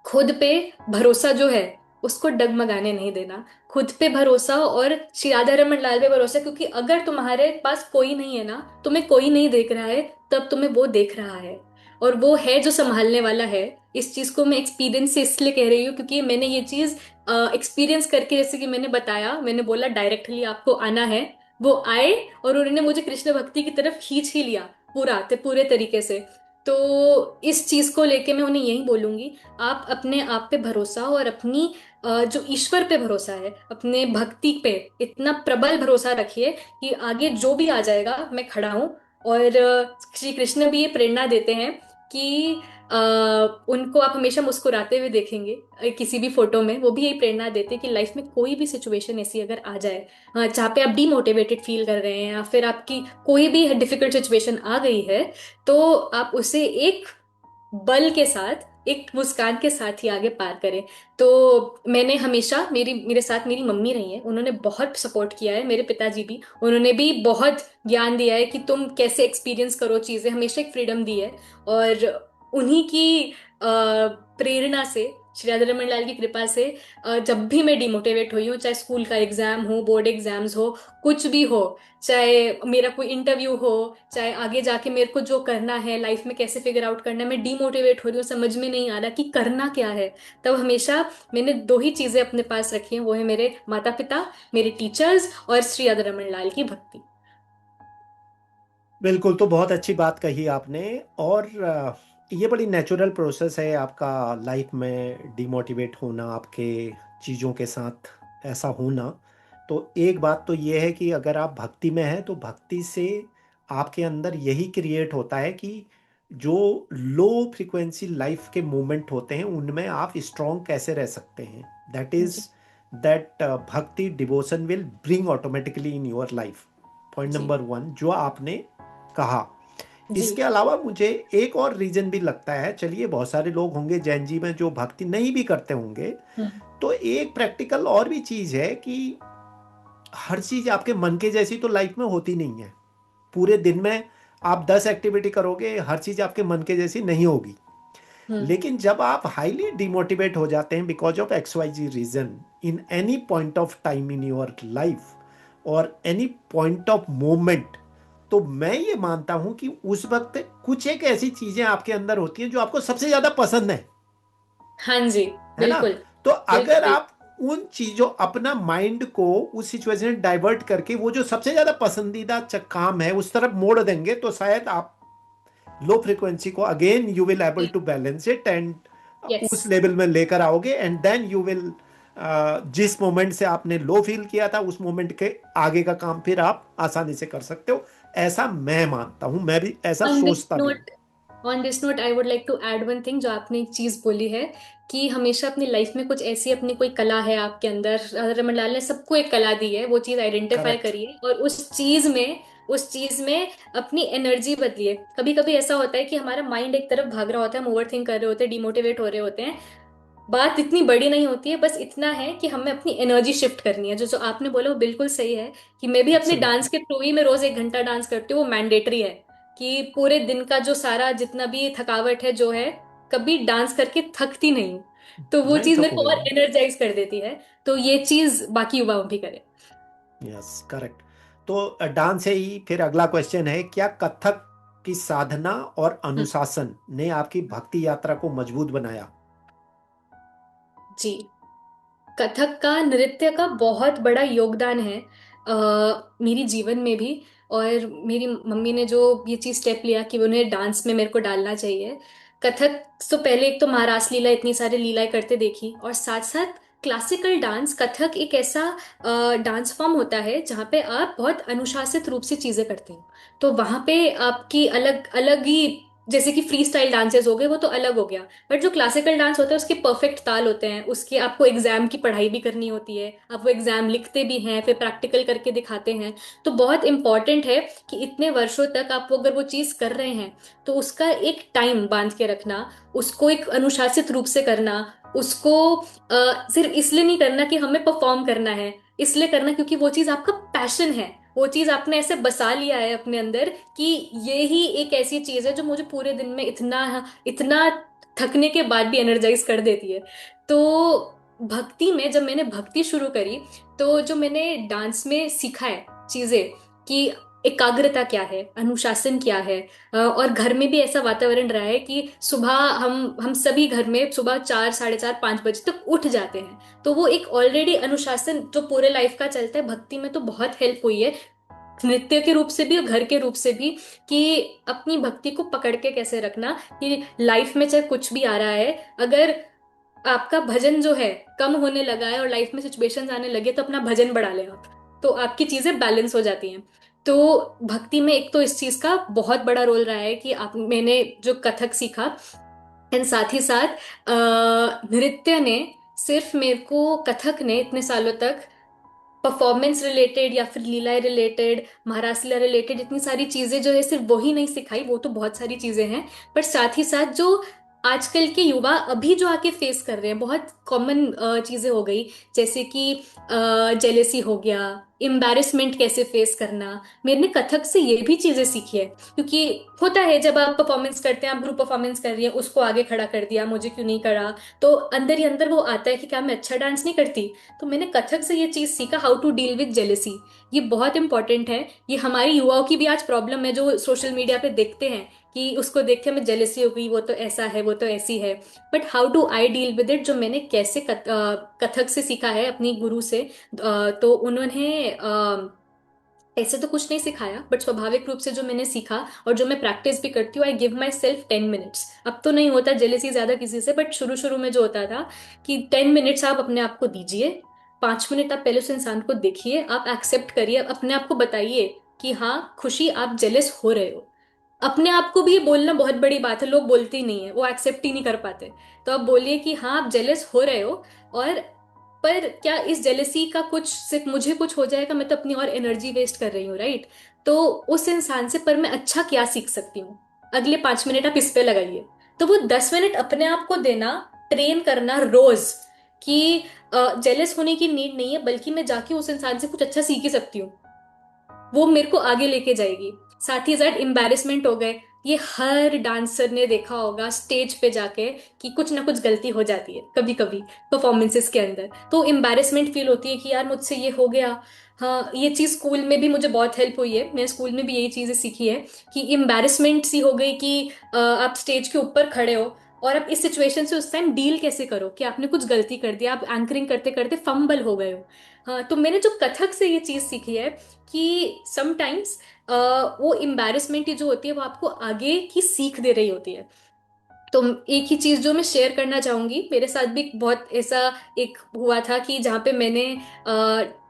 खुद पे भरोसा जो है उसको डगमगाने नहीं देना। खुद पे भरोसा और श्री राधा रमन लाल पे भरोसा, क्योंकि अगर तुम्हारे पास कोई नहीं है ना, तुम्हें कोई नहीं देख रहा है, तब तुम्हें वो देख रहा है, और वो है जो संभालने वाला है। इस चीज को मैं एक्सपीरियंस से इसलिए कह रही हूँ क्योंकि मैंने ये चीज एक्सपीरियंस करके, जैसे कि मैंने बताया, मैंने बोला डायरेक्टली आपको आना है, वो आए और उन्होंने मुझे कृष्ण भक्ति की तरफ खींच ही लिया, पूरे तरीके से। तो इस चीज को लेके मैं उन्हें यही बोलूंगी, आप अपने आप पे भरोसा और अपनी जो ईश्वर पे भरोसा है, अपने भक्ति पे इतना प्रबल भरोसा रखिए कि आगे जो भी आ जाएगा मैं खड़ा हूं। और श्री कृष्ण भी ये प्रेरणा देते हैं कि उनको आप हमेशा मुस्कुराते हुए देखेंगे, किसी भी फोटो में वो भी यही प्रेरणा देते हैं कि लाइफ में कोई भी सिचुएशन ऐसी अगर आ जाए, जहाँ पे आप डीमोटिवेटेड फील कर रहे हैं, या फिर आपकी कोई भी डिफिकल्ट सिचुएशन आ गई है, तो आप उसे एक बल के साथ, एक मुस्कान के साथ ही आगे पार करें। तो मैंने हमेशा, मेरे साथ मेरी मम्मी रही है, उन्होंने बहुत सपोर्ट किया है, मेरे पिताजी भी, उन्होंने भी बहुत ज्ञान दिया है कि तुम कैसे एक्सपीरियंस करो चीजें, हमेशा एक फ्रीडम दी है। और उन्हीं की प्रेरणा से, श्री राधा रमन लाल की कृपा से, जब भी मैं डिमोटिवेट हुई हूँ, चाहे स्कूल का एग्जाम हो, बोर्ड एग्जाम्स हो, कुछ भी हो, चाहे मेरा कोई इंटरव्यू हो, चाहे आगे जाके मेरे को जो करना है लाइफ में, कैसे फिगर आउट करना है, मैं डीमोटिवेट हो रही हूँ, समझ में नहीं आ रहा कि करना क्या है, तब हमेशा मैंने दो ही चीजें अपने पास रखी हैं, वो है मेरे माता पिता, मेरे टीचर्स, और श्री राधा रमन लाल की भक्ति। बिल्कुल, तो बहुत अच्छी बात कही आपने। और ये बड़ी नेचुरल प्रोसेस है आपका लाइफ में डिमोटिवेट होना, आपके चीज़ों के साथ ऐसा होना। तो एक बात तो ये है कि अगर आप भक्ति में हैं तो भक्ति से आपके अंदर यही क्रिएट होता है कि जो लो फ्रिक्वेंसी लाइफ के मोमेंट होते हैं उनमें आप स्ट्रॉन्ग कैसे रह सकते हैं। दैट इज जी। That bhakti devotion will bring automatically in your life. Point जी। नंबर वन जो आपने कहा। जी। इसके अलावा मुझे एक और रीजन भी लगता है, चलिए बहुत सारे लोग होंगे जैन जी में जो भक्ति नहीं भी करते होंगे, हम्म। तो एक प्रैक्टिकल और भी चीज है कि हर चीज आपके मन के जैसी तो लाइफ में होती नहीं है। पूरे दिन में आप 10 एक्टिविटी करोगे, हर चीज आपके मन के जैसी नहीं होगी। हम्म। लेकिन जब आप हाईली डिमोटिवेट हो जाते हैं because of x y z reason in any point of time in your life और एनी पॉइंट ऑफ मोमेंट, तो मैं ये मानता हूं कि उस वक्त कुछ एक ऐसी चीजें आपके अंदर होती हैं जो आपको सबसे ज्यादा पसंद है। हाँ जी। है ना? बिल्कुल। तो अगर बिल्कुल। आप उन चीजों, अपना माइंड को उस सिचुएशन डाइवर्ट करके वो जो सबसे ज्यादा पसंदीदा काम है उस तरफ मोड़ देंगे, तो शायद आप लो फ्रिक्वेंसी को again you will able to balance it and yes. उस लेवल में लेकर आओगे। एंड देन यू विल, जिस मोमेंट से आपने लो फील किया था उस मोमेंट के आगे का काम फिर आप आसानी से कर सकते हो। ऐसा मैं मानता हूं, मैं भी ऐसा ऑन दिस सोचता भी हूं। Note on this note I would like to add one thing, जो आपने एक चीज बोली है कि हमेशा अपनी लाइफ में कुछ ऐसी, अपनी कोई कला है आपके अंदर, रमन लाल ने सबको एक कला दी है, वो चीज आइडेंटिफाई करेक्ट। करिए और उस चीज में उस चीज में अपनी एनर्जी बदलिए। कभी कभी ऐसा होता है कि हमारा माइंड एक तरफ भाग रहा होता है, हम ओवर थिंक कर रहे होते हैं, डिमोटिवेट हो रहे होते हैं। बात इतनी बड़ी नहीं होती है, बस इतना है कि हमें अपनी एनर्जी शिफ्ट करनी है। जो जो आपने बोला वो बिल्कुल सही है कि मैं भी अपने डांस एब्सोल्युटली। के थ्रू ही मैं रोज 1 घंटा डांस करती हूँ, वो मैंडेटरी है। कि पूरे दिन का जो सारा जितना भी थकावट है जो है, कभी डांस करके थकती नहीं हूँ। तो वो नहीं चीज मेरे को थकोगे और नहीं। एनर्जाइज कर देती है। तो ये चीज बाकी युवा भी करे। Yes, correct. तो डांस से ही फिर अगला क्वेश्चन है, क्या कथक की साधना और हम्म, अनुशासन ने आपकी भक्ति यात्रा को मजबूत बनाया? जी। कथक का, नृत्य का बहुत बड़ा योगदान है मेरी जीवन में भी। और मेरी मम्मी ने जो ये चीज स्टेप लिया कि उन्हें डांस में मेरे को डालना चाहिए। कथक तो पहले एक तो महारास लीला, इतनी सारी लीलाएं करते देखी, और साथ साथ क्लासिकल डांस, कथक एक ऐसा डांस फॉर्म होता है जहाँ पे आप बहुत अनुशासित रूप से चीजें करते हो। तो वहां पे आपकी अलग अलग ही, जैसे कि फ्री स्टाइल डांसेस हो गए वो तो अलग हो गया, बट जो क्लासिकल डांस होता है उसके परफेक्ट ताल होते हैं, उसके आपको एग्जाम की पढ़ाई भी करनी होती है, आप वो एग्जाम लिखते भी हैं, फिर प्रैक्टिकल करके दिखाते हैं। तो बहुत इंपॉर्टेंट है कि इतने वर्षों तक आप वो अगर वो चीज कर रहे हैं तो उसका एक टाइम बांध के रखना, उसको एक अनुशासित रूप से करना, उसको सिर्फ इसलिए नहीं करना कि हमें परफॉर्म करना है, इसलिए करना क्योंकि वो चीज आपका पैशन है। वो चीज आपने ऐसे बसा लिया है अपने अंदर कि ये ही एक ऐसी चीज है जो मुझे पूरे दिन में इतना इतना थकने के बाद भी एनर्जाइज कर देती है। तो भक्ति में जब मैंने भक्ति शुरू करी, तो जो मैंने डांस में सीखा है चीजें, कि एकाग्रता क्या है, अनुशासन क्या है। और घर में भी ऐसा वातावरण रहा है कि सुबह हम सभी घर में सुबह 4, 4:30, 5 बजे तक उठ जाते हैं। तो वो एक ऑलरेडी अनुशासन जो पूरे लाइफ का चलता है, भक्ति में तो बहुत हेल्प हुई है, नृत्य के रूप से भी और घर के रूप से भी। कि अपनी भक्ति को पकड़ के कैसे रखना, कि लाइफ में चाहे कुछ भी आ रहा है, अगर आपका भजन जो है कम होने लगा है और लाइफ में सिचुएशंस आने लगे, तो अपना भजन बढ़ा ले आप, तो आपकी चीजें बैलेंस हो जाती हैं। तो भक्ति में एक तो इस चीज का बहुत बड़ा रोल रहा है कि आप, मैंने जो कथक सीखा, एंड साथ ही साथ नृत्य ने, सिर्फ मेरे को कथक ने इतने सालों तक परफॉर्मेंस रिलेटेड या फिर लीला रिलेटेड, महारास लीला रिलेटेड इतनी सारी चीजें जो है सिर्फ वही नहीं सिखाई, वो तो बहुत सारी चीजें हैं। पर साथ ही साथ जो आजकल के युवा अभी जो आके फेस कर रहे हैं, बहुत कॉमन चीजें हो गई, जैसे कि जेलेसी हो गया, एम्बैरेसमेंट कैसे फेस करना, मैंने कथक से ये भी चीजें सीखी है। क्योंकि होता है जब आप परफॉर्मेंस करते हैं, आप ग्रुप परफॉर्मेंस कर रही हैं, उसको आगे खड़ा कर दिया, मुझे क्यों नहीं करा, तो अंदर ही अंदर वो आता है कि क्या मैं अच्छा डांस नहीं करती। तो मैंने कथक से ये चीज सीखा, how to deal with jealousy. ये बहुत इंपॉर्टेंट है, ये हमारी युवाओं की भी आज प्रॉब्लम है, जो सोशल मीडिया पे देखते हैं कि उसको देख के हमें जेलेसी हो गई, वो तो ऐसा है, वो तो ऐसी है। But how do I deal with it, जो मैंने कैसे कथक से सीखा है अपनी गुरु से। तो उन्होंने ऐसे तो कुछ नहीं सिखाया, बट स्वाभाविक रूप से जो मैंने सीखा और जो मैं प्रैक्टिस भी करती हूँ, I give my self 10 minutes. अब तो नहीं होता जेलेसी ज्यादा किसी से, बट शुरू शुरू में जो होता था कि 10 मिनट्स आप अपने आप को दीजिए। 5 मिनट आप पहले उस इंसान को देखिए, आप एक्सेप्ट करिए, अपने आप को बताइए कि हाँ खुशी आप जेलस हो रहे हो। अपने आप को भी ये बोलना बहुत बड़ी बात है, लोग बोलते ही नहीं है, वो एक्सेप्ट ही नहीं कर पाते। तो आप बोलिए कि हाँ आप जेलस हो रहे हो, और पर क्या इस जेलेसी का कुछ सिर्फ मुझे कुछ हो जाएगा, मैं तो अपनी और एनर्जी वेस्ट कर रही हूँ, राइट। तो उस इंसान से पर मैं अच्छा क्या सीख सकती हूँ, अगले 5 मिनट आप इस पे लगाइए। तो वो 10 मिनट अपने आप को देना, ट्रेन करना रोज, कि जेलस होने की नीड नहीं है, बल्कि मैं जाके उस इंसान से कुछ अच्छा सीख ही सकती हूँ, वो मेरे को आगे लेके जाएगी। साथ ही साथ एम्बैरेसमेंट हो गए, ये हर डांसर ने देखा होगा स्टेज पे जाके कि कुछ ना कुछ गलती हो जाती है कभी कभी परफॉर्मेंसेस के अंदर, तो एम्बैरेसमेंट फील होती है कि यार मुझसे ये हो गया। हाँ, ये चीज स्कूल में भी मुझे बहुत हेल्प हुई है, मैं स्कूल में भी यही चीजें सीखी है कि एम्बैरेसमेंट सी हो गई कि आप स्टेज के ऊपर खड़े हो, और आप इस सिचुएशन से उस टाइम डील कैसे करो, कि आपने कुछ गलती कर दिया, आप एंकरिंग करते करते फंबल हो गए हो। हाँ, तो मैंने जो कथक से ये चीज सीखी है कि समटाइम्स वो एम्बैरेसमेंट जो होती है वो आपको आगे की सीख दे रही होती है। तो एक ही चीज जो मैं शेयर करना चाहूंगी, मेरे साथ भी बहुत ऐसा एक हुआ था कि जहाँ पे मैंने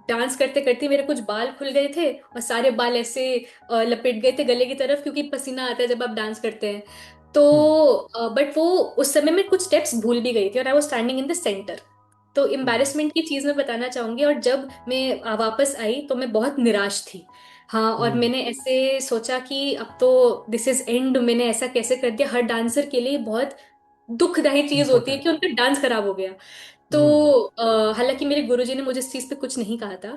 डांस करते करते मेरे कुछ बाल खुल गए थे, और सारे बाल ऐसे लपेट गए थे गले की तरफ, क्योंकि पसीना आता है जब आप डांस करते हैं। हम्म। तो बट वो उस समय में कुछ स्टेप्स भूल भी गई थी, और I was standing in the centre. तो हम्म। एम्बैरेसमेंट की चीज मैं बताना चाहूंगी, और जब मैं वापस आई तो मैं बहुत निराश थी। हाँ, और हम्म। मैंने ऐसे सोचा कि अब तो दिस इज एंड, मैंने ऐसा कैसे कर दिया। हर डांसर के लिए बहुत दुखदाई चीज होती है इम्पोर्टेंट। कि उनका डांस खराब हो गया। तो हम्म। हालांकि मेरे गुरुजी ने मुझे इस चीज पे कुछ नहीं कहा था,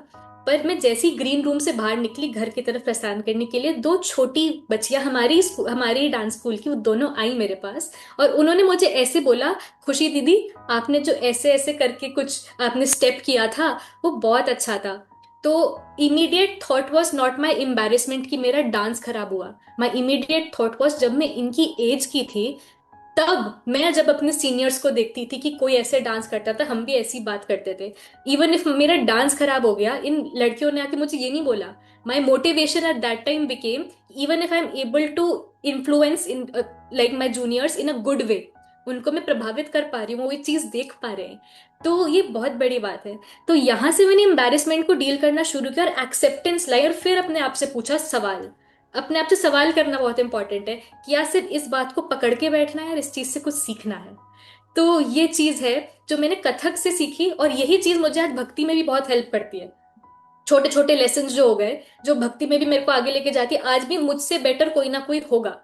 पर मैं जैसी ग्रीन रूम से बाहर निकली घर की तरफ प्रस्थान करने के लिए, दो छोटी बच्चियां हमारी डांस स्कूल की, वो दोनों आई मेरे पास। और उन्होंने मुझे ऐसे बोला, खुशी दीदी, आपने जो ऐसे ऐसे करके कुछ आपने स्टेप किया था वो बहुत अच्छा था। तो immediate thought was not my embarrassment कि मेरा डांस खराब हुआ। माई इमीडिएट थॉट वाज, जब मैं इनकी एज की थी, तब मैं जब अपने सीनियर्स को देखती थी कि कोई ऐसे डांस करता था, हम भी ऐसी बात करते थे। इवन इफ मेरा डांस खराब हो गया, इन लड़कियों ने आके मुझे ये नहीं बोला। My motivation at that time became, even if I am able to influence in like my juniors in a good way, उनको मैं प्रभावित कर पा रही हूँ, वो ये चीज देख पा रहे हैं, तो ये बहुत बड़ी बात है। तो यहां से मैंने एम्बेरसमेंट को डील करना शुरू किया और एक्सेप्टेंस लाई, और फिर अपने आप से पूछा सवाल। अपने आप से सवाल करना बहुत इंपॉर्टेंट है कि यार सिर्फ इस बात को पकड़ के बैठना है और इस चीज से कुछ सीखना है। तो ये चीज है जो मैंने कथक से सीखी, और यही चीज मुझे आज भक्ति में भी बहुत हेल्प करती है। छोटे छोटे लेसन जो हो गए, जो भक्ति में भी मेरे को आगे लेके जाती है, आज भी मुझसे बेटर कोई ना कोई होगा।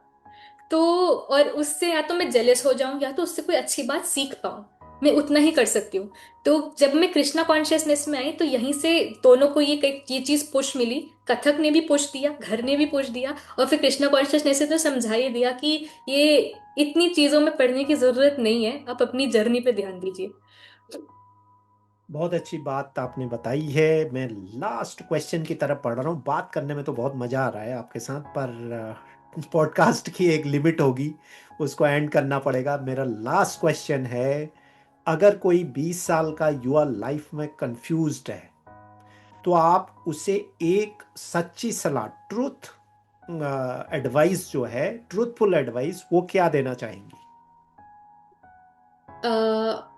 तो और उससे या तो मैं जेलस हो जाऊं या तो उससे कोई अच्छी बात सीख पाऊं, मैं उतना ही कर सकती हूँ। तो जब मैं कृष्णा कॉन्शियसनेस में आई, तो यहीं से दोनों को ये चीज पुश मिली। कथक ने भी पुश दिया, घर ने भी पुश दिया, और फिर कृष्णा कॉन्शियसनेस ने तो समझा ही दिया कि ये इतनी चीजों में पढ़ने की जरूरत नहीं है, आप अपनी जर्नी पे ध्यान दीजिए। बहुत अच्छी बात आपने बताई है। मैं लास्ट क्वेश्चन की तरफ पढ़ रहा हूँ। बात करने में तो बहुत मज़ा आ रहा है आपके साथ, पर पॉडकास्ट की एक लिमिट होगी, उसको एंड करना पड़ेगा। मेरा लास्ट क्वेश्चन है, अगर कोई 20 साल का युवा लाइफ में कंफ्यूज्ड है, तो आप उसे एक सच्ची सलाह, ट्रूथ एडवाइस जो है, ट्रूथफुल एडवाइस, वो क्या देना चाहेंगी?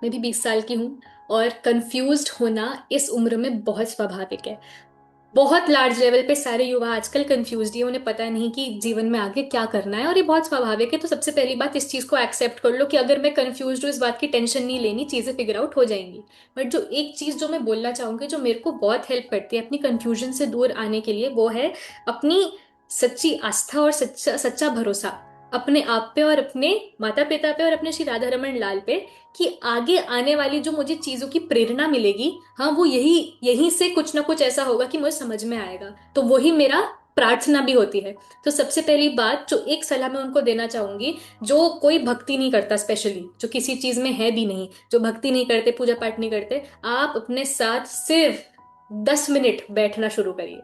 मैं भी 20 साल की हूँ, और कंफ्यूज्ड होना इस उम्र में बहुत स्वाभाविक है। बहुत लार्ज लेवल पे सारे युवा आजकल कंफ्यूज्ड है, उन्हें पता नहीं कि जीवन में आगे क्या करना है, और ये बहुत स्वाभाविक है। तो सबसे पहली बात, इस चीज को एक्सेप्ट कर लो कि अगर मैं कंफ्यूज्ड हूँ, इस बात की टेंशन नहीं लेनी, चीजें फिगर आउट हो जाएंगी। बट जो एक चीज जो मैं बोलना चाहूंगी, जो मेरे को बहुत हेल्प करती है अपनी कंफ्यूजन से दूर आने के लिए, वो है अपनी सच्ची आस्था और सच्चा सच्चा भरोसा अपने आप पे, और अपने माता पिता पे, और अपने श्री राधा रमन लाल पे, कि आगे आने वाली जो मुझे चीजों की प्रेरणा मिलेगी, हाँ, वो यही यहीं से कुछ ना कुछ ऐसा होगा कि मुझे समझ में आएगा। तो वही मेरा प्रार्थना भी होती है। तो सबसे पहली बात जो एक सलाह मैं उनको देना चाहूंगी, जो कोई भक्ति नहीं करता, स्पेशली जो किसी चीज में है भी नहीं, जो भक्ति नहीं करते, पूजा पाठ नहीं करते, आप अपने साथ सिर्फ 10 मिनट बैठना शुरू करिए।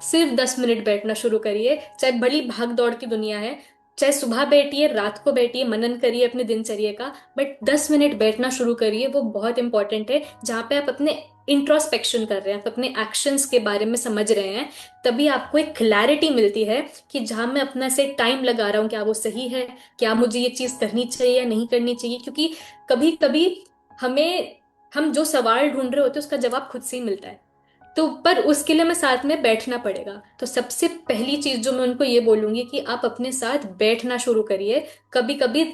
सिर्फ 10 मिनट बैठना शुरू करिए। चाहे बड़ी भाग दौड़ की दुनिया है, चाहे सुबह बैठिए, रात को बैठिए, मनन करिए अपने दिनचर्या का, बट 10 मिनट बैठना शुरू करिए। वो बहुत इंपॉर्टेंट है, जहाँ पे आप अपने इंट्रोस्पेक्शन कर रहे हैं, आप अपने एक्शंस के बारे में समझ रहे हैं। तभी आपको एक क्लैरिटी मिलती है कि जहां मैं अपना से टाइम लगा रहा हूँ, क्या वो सही है, क्या मुझे ये चीज करनी चाहिए या नहीं करनी चाहिए। क्योंकि कभी कभी हमें, हम जो सवाल ढूंढ रहे होते हैं उसका जवाब खुद से ही मिलता है। तो पर उसके लिए मैं साथ में बैठना पड़ेगा। तो सबसे पहली चीज जो मैं उनको ये बोलूंगी कि आप अपने साथ बैठना शुरू करिए। कभी कभी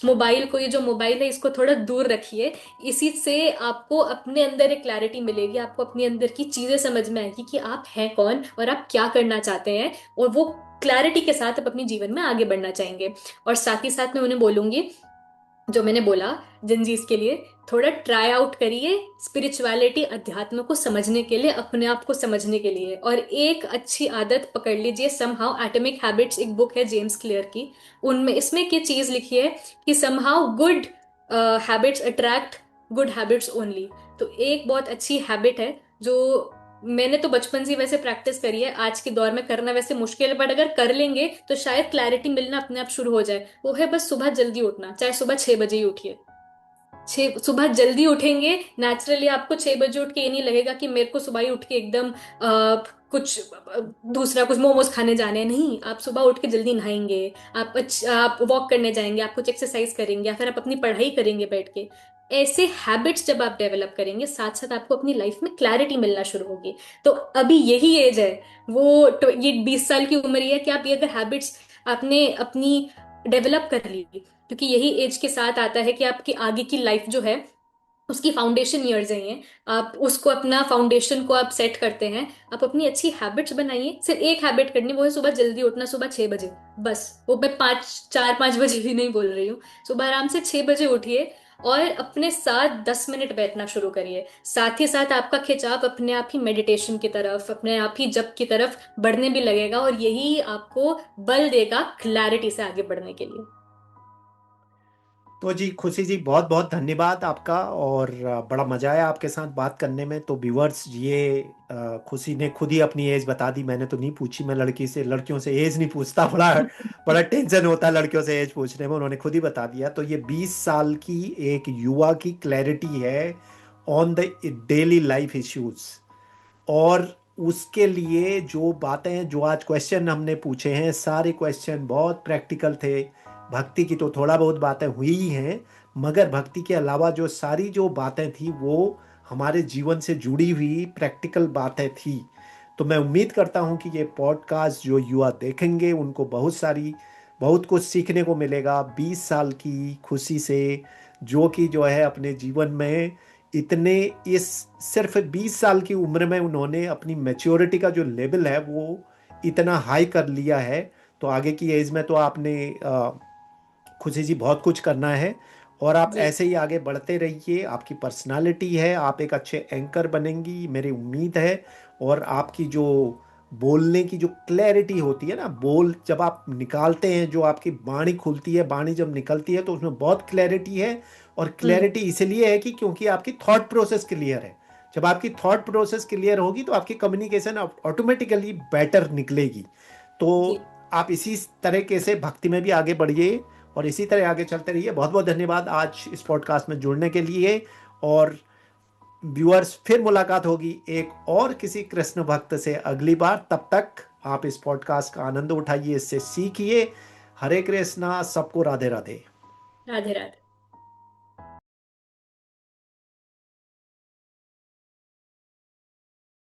मोबाइल को, ये जो मोबाइल है, इसको थोड़ा दूर रखिए। इसी से आपको अपने अंदर एक क्लैरिटी मिलेगी, आपको अपने अंदर की चीजें समझ में आएगी कि आप हैं कौन और आप क्या करना चाहते हैं, और वो क्लैरिटी के साथ आप अपने जीवन में आगे बढ़ना चाहेंगे। और साथ ही साथ मैं उन्हें बोलूंगी, जो मैंने बोला, जिंजीस के लिए थोड़ा ट्राई आउट करिए स्पिरिचुअलिटी, अध्यात्म को समझने के लिए, अपने आप को समझने के लिए। और एक अच्छी आदत पकड़ लीजिए, समहाउ एटॉमिक हैबिट्स एक बुक है जेम्स क्लियर की, उनमें इसमें एक चीज लिखी है कि somehow good habits attract good habits only. तो एक बहुत अच्छी हैबिट है जो मैंने तो बचपन से वैसे प्रैक्टिस करी है, आज के दौर में करना वैसे मुश्किल है, बट अगर कर लेंगे तो शायद क्लैरिटी मिलना अपने आप शुरू हो जाए। वो है बस सुबह जल्दी उठना, चाहे सुबह 6 बजे ही उठिए। छः सुबह जल्दी उठेंगे, नेचुरली आपको 6 बजे उठ के ये नहीं लगेगा कि मेरे को सुबह ही उठ के एकदम कुछ दूसरा कुछ मोमोज खाने जाने हैं। नहीं, आप सुबह उठ के जल्दी नहाएंगे, आप वॉक करने जाएंगे, आप कुछ एक्सरसाइज करेंगे, या फिर आप अपनी पढ़ाई करेंगे बैठ के। ऐसे हैबिट्स जब आप डेवलप करेंगे, साथ साथ आपको अपनी लाइफ में क्लैरिटी मिलना शुरू होगी। तो अभी यही एज है, वो ये 20 साल की उम्र ही है कि आप ये अगर हैबिट्स आपने अपनी डेवलप कर ली, क्योंकि यही एज के साथ आता है कि आपकी आगे की लाइफ जो है उसकी फाउंडेशन ईयर्स है ये। आप उसको, अपना फाउंडेशन को आप सेट करते हैं। आप अपनी अच्छी हैबिट्स बनाइए। सिर्फ एक हैबिट करनी, वो है सुबह जल्दी उठना, सुबह 6 बजे। बस, वो मैं 4-5 बजे भी नहीं बोल रही हूँ। सुबह आराम से 6 बजे उठिए और अपने साथ 10 मिनट बैठना शुरू करिए। साथ ही साथ आपका खिंचाव अपने आप ही मेडिटेशन की तरफ, अपने आप ही जप की तरफ बढ़ने भी लगेगा, और यही आपको बल देगा क्लैरिटी से आगे बढ़ने के लिए। तो जी खुशी जी, बहुत बहुत धन्यवाद आपका। और बड़ा मजा आया आपके साथ बात करने में। तो व्यूअर्स, ये खुशी ने खुद ही अपनी एज बता दी, मैंने तो नहीं पूछी। मैं लड़कियों से एज नहीं पूछता, बड़ा बड़ा टेंशन होता है लड़कियों से एज पूछने में। उन्होंने खुद ही बता दिया। तो ये 20 साल की एक युवा की क्लैरिटी है on the daily life issues. और उसके लिए जो बातें, जो आज क्वेश्चन हमने पूछे हैं, सारे क्वेश्चन बहुत प्रैक्टिकल थे। भक्ति की तो थोड़ा बहुत बातें हुई ही हैं, मगर भक्ति के अलावा जो सारी जो बातें थी वो हमारे जीवन से जुड़ी हुई प्रैक्टिकल बातें थी। तो मैं उम्मीद करता हूं कि ये पॉडकास्ट जो युवा देखेंगे उनको बहुत कुछ सीखने को मिलेगा 20 साल की खुशी से, जो कि जो है अपने जीवन में इतने इस सिर्फ 20 साल की उम्र में उन्होंने अपनी मैच्योरिटी का जो लेवल है वो इतना हाई कर लिया है। तो आगे की एज में तो आपने खुशी जी बहुत कुछ करना है। और आप जी। ऐसे ही आगे बढ़ते रहिए। आपकी पर्सनालिटी है, आप एक अच्छे एंकर बनेंगी मेरी उम्मीद है। और आपकी जो बोलने की जो क्लैरिटी होती है ना, बोल जब आप निकालते हैं, जो आपकी वाणी खुलती है, वाणी जब निकलती है तो उसमें बहुत क्लैरिटी है। और हम्म। क्लैरिटी इसलिए है कि क्योंकि आपकी थॉट प्रोसेस क्लियर है। जब आपकी थॉट प्रोसेस क्लियर होगी तो आपकी कम्युनिकेशन ऑटोमेटिकली बेटर निकलेगी। तो जी। आप इसी तरीके से भक्ति में भी आगे बढ़िए और इसी तरह आगे चलते रहिए। बहुत बहुत धन्यवाद आज इस पॉडकास्ट में जुड़ने के लिए। और व्यूअर्स, फिर मुलाकात होगी एक और किसी कृष्ण भक्त से अगली बार। तब तक आप इस पॉडकास्ट का आनंद उठाइए, इससे सीखिए। हरे कृष्णा, सबको राधे राधे। राधे राधे।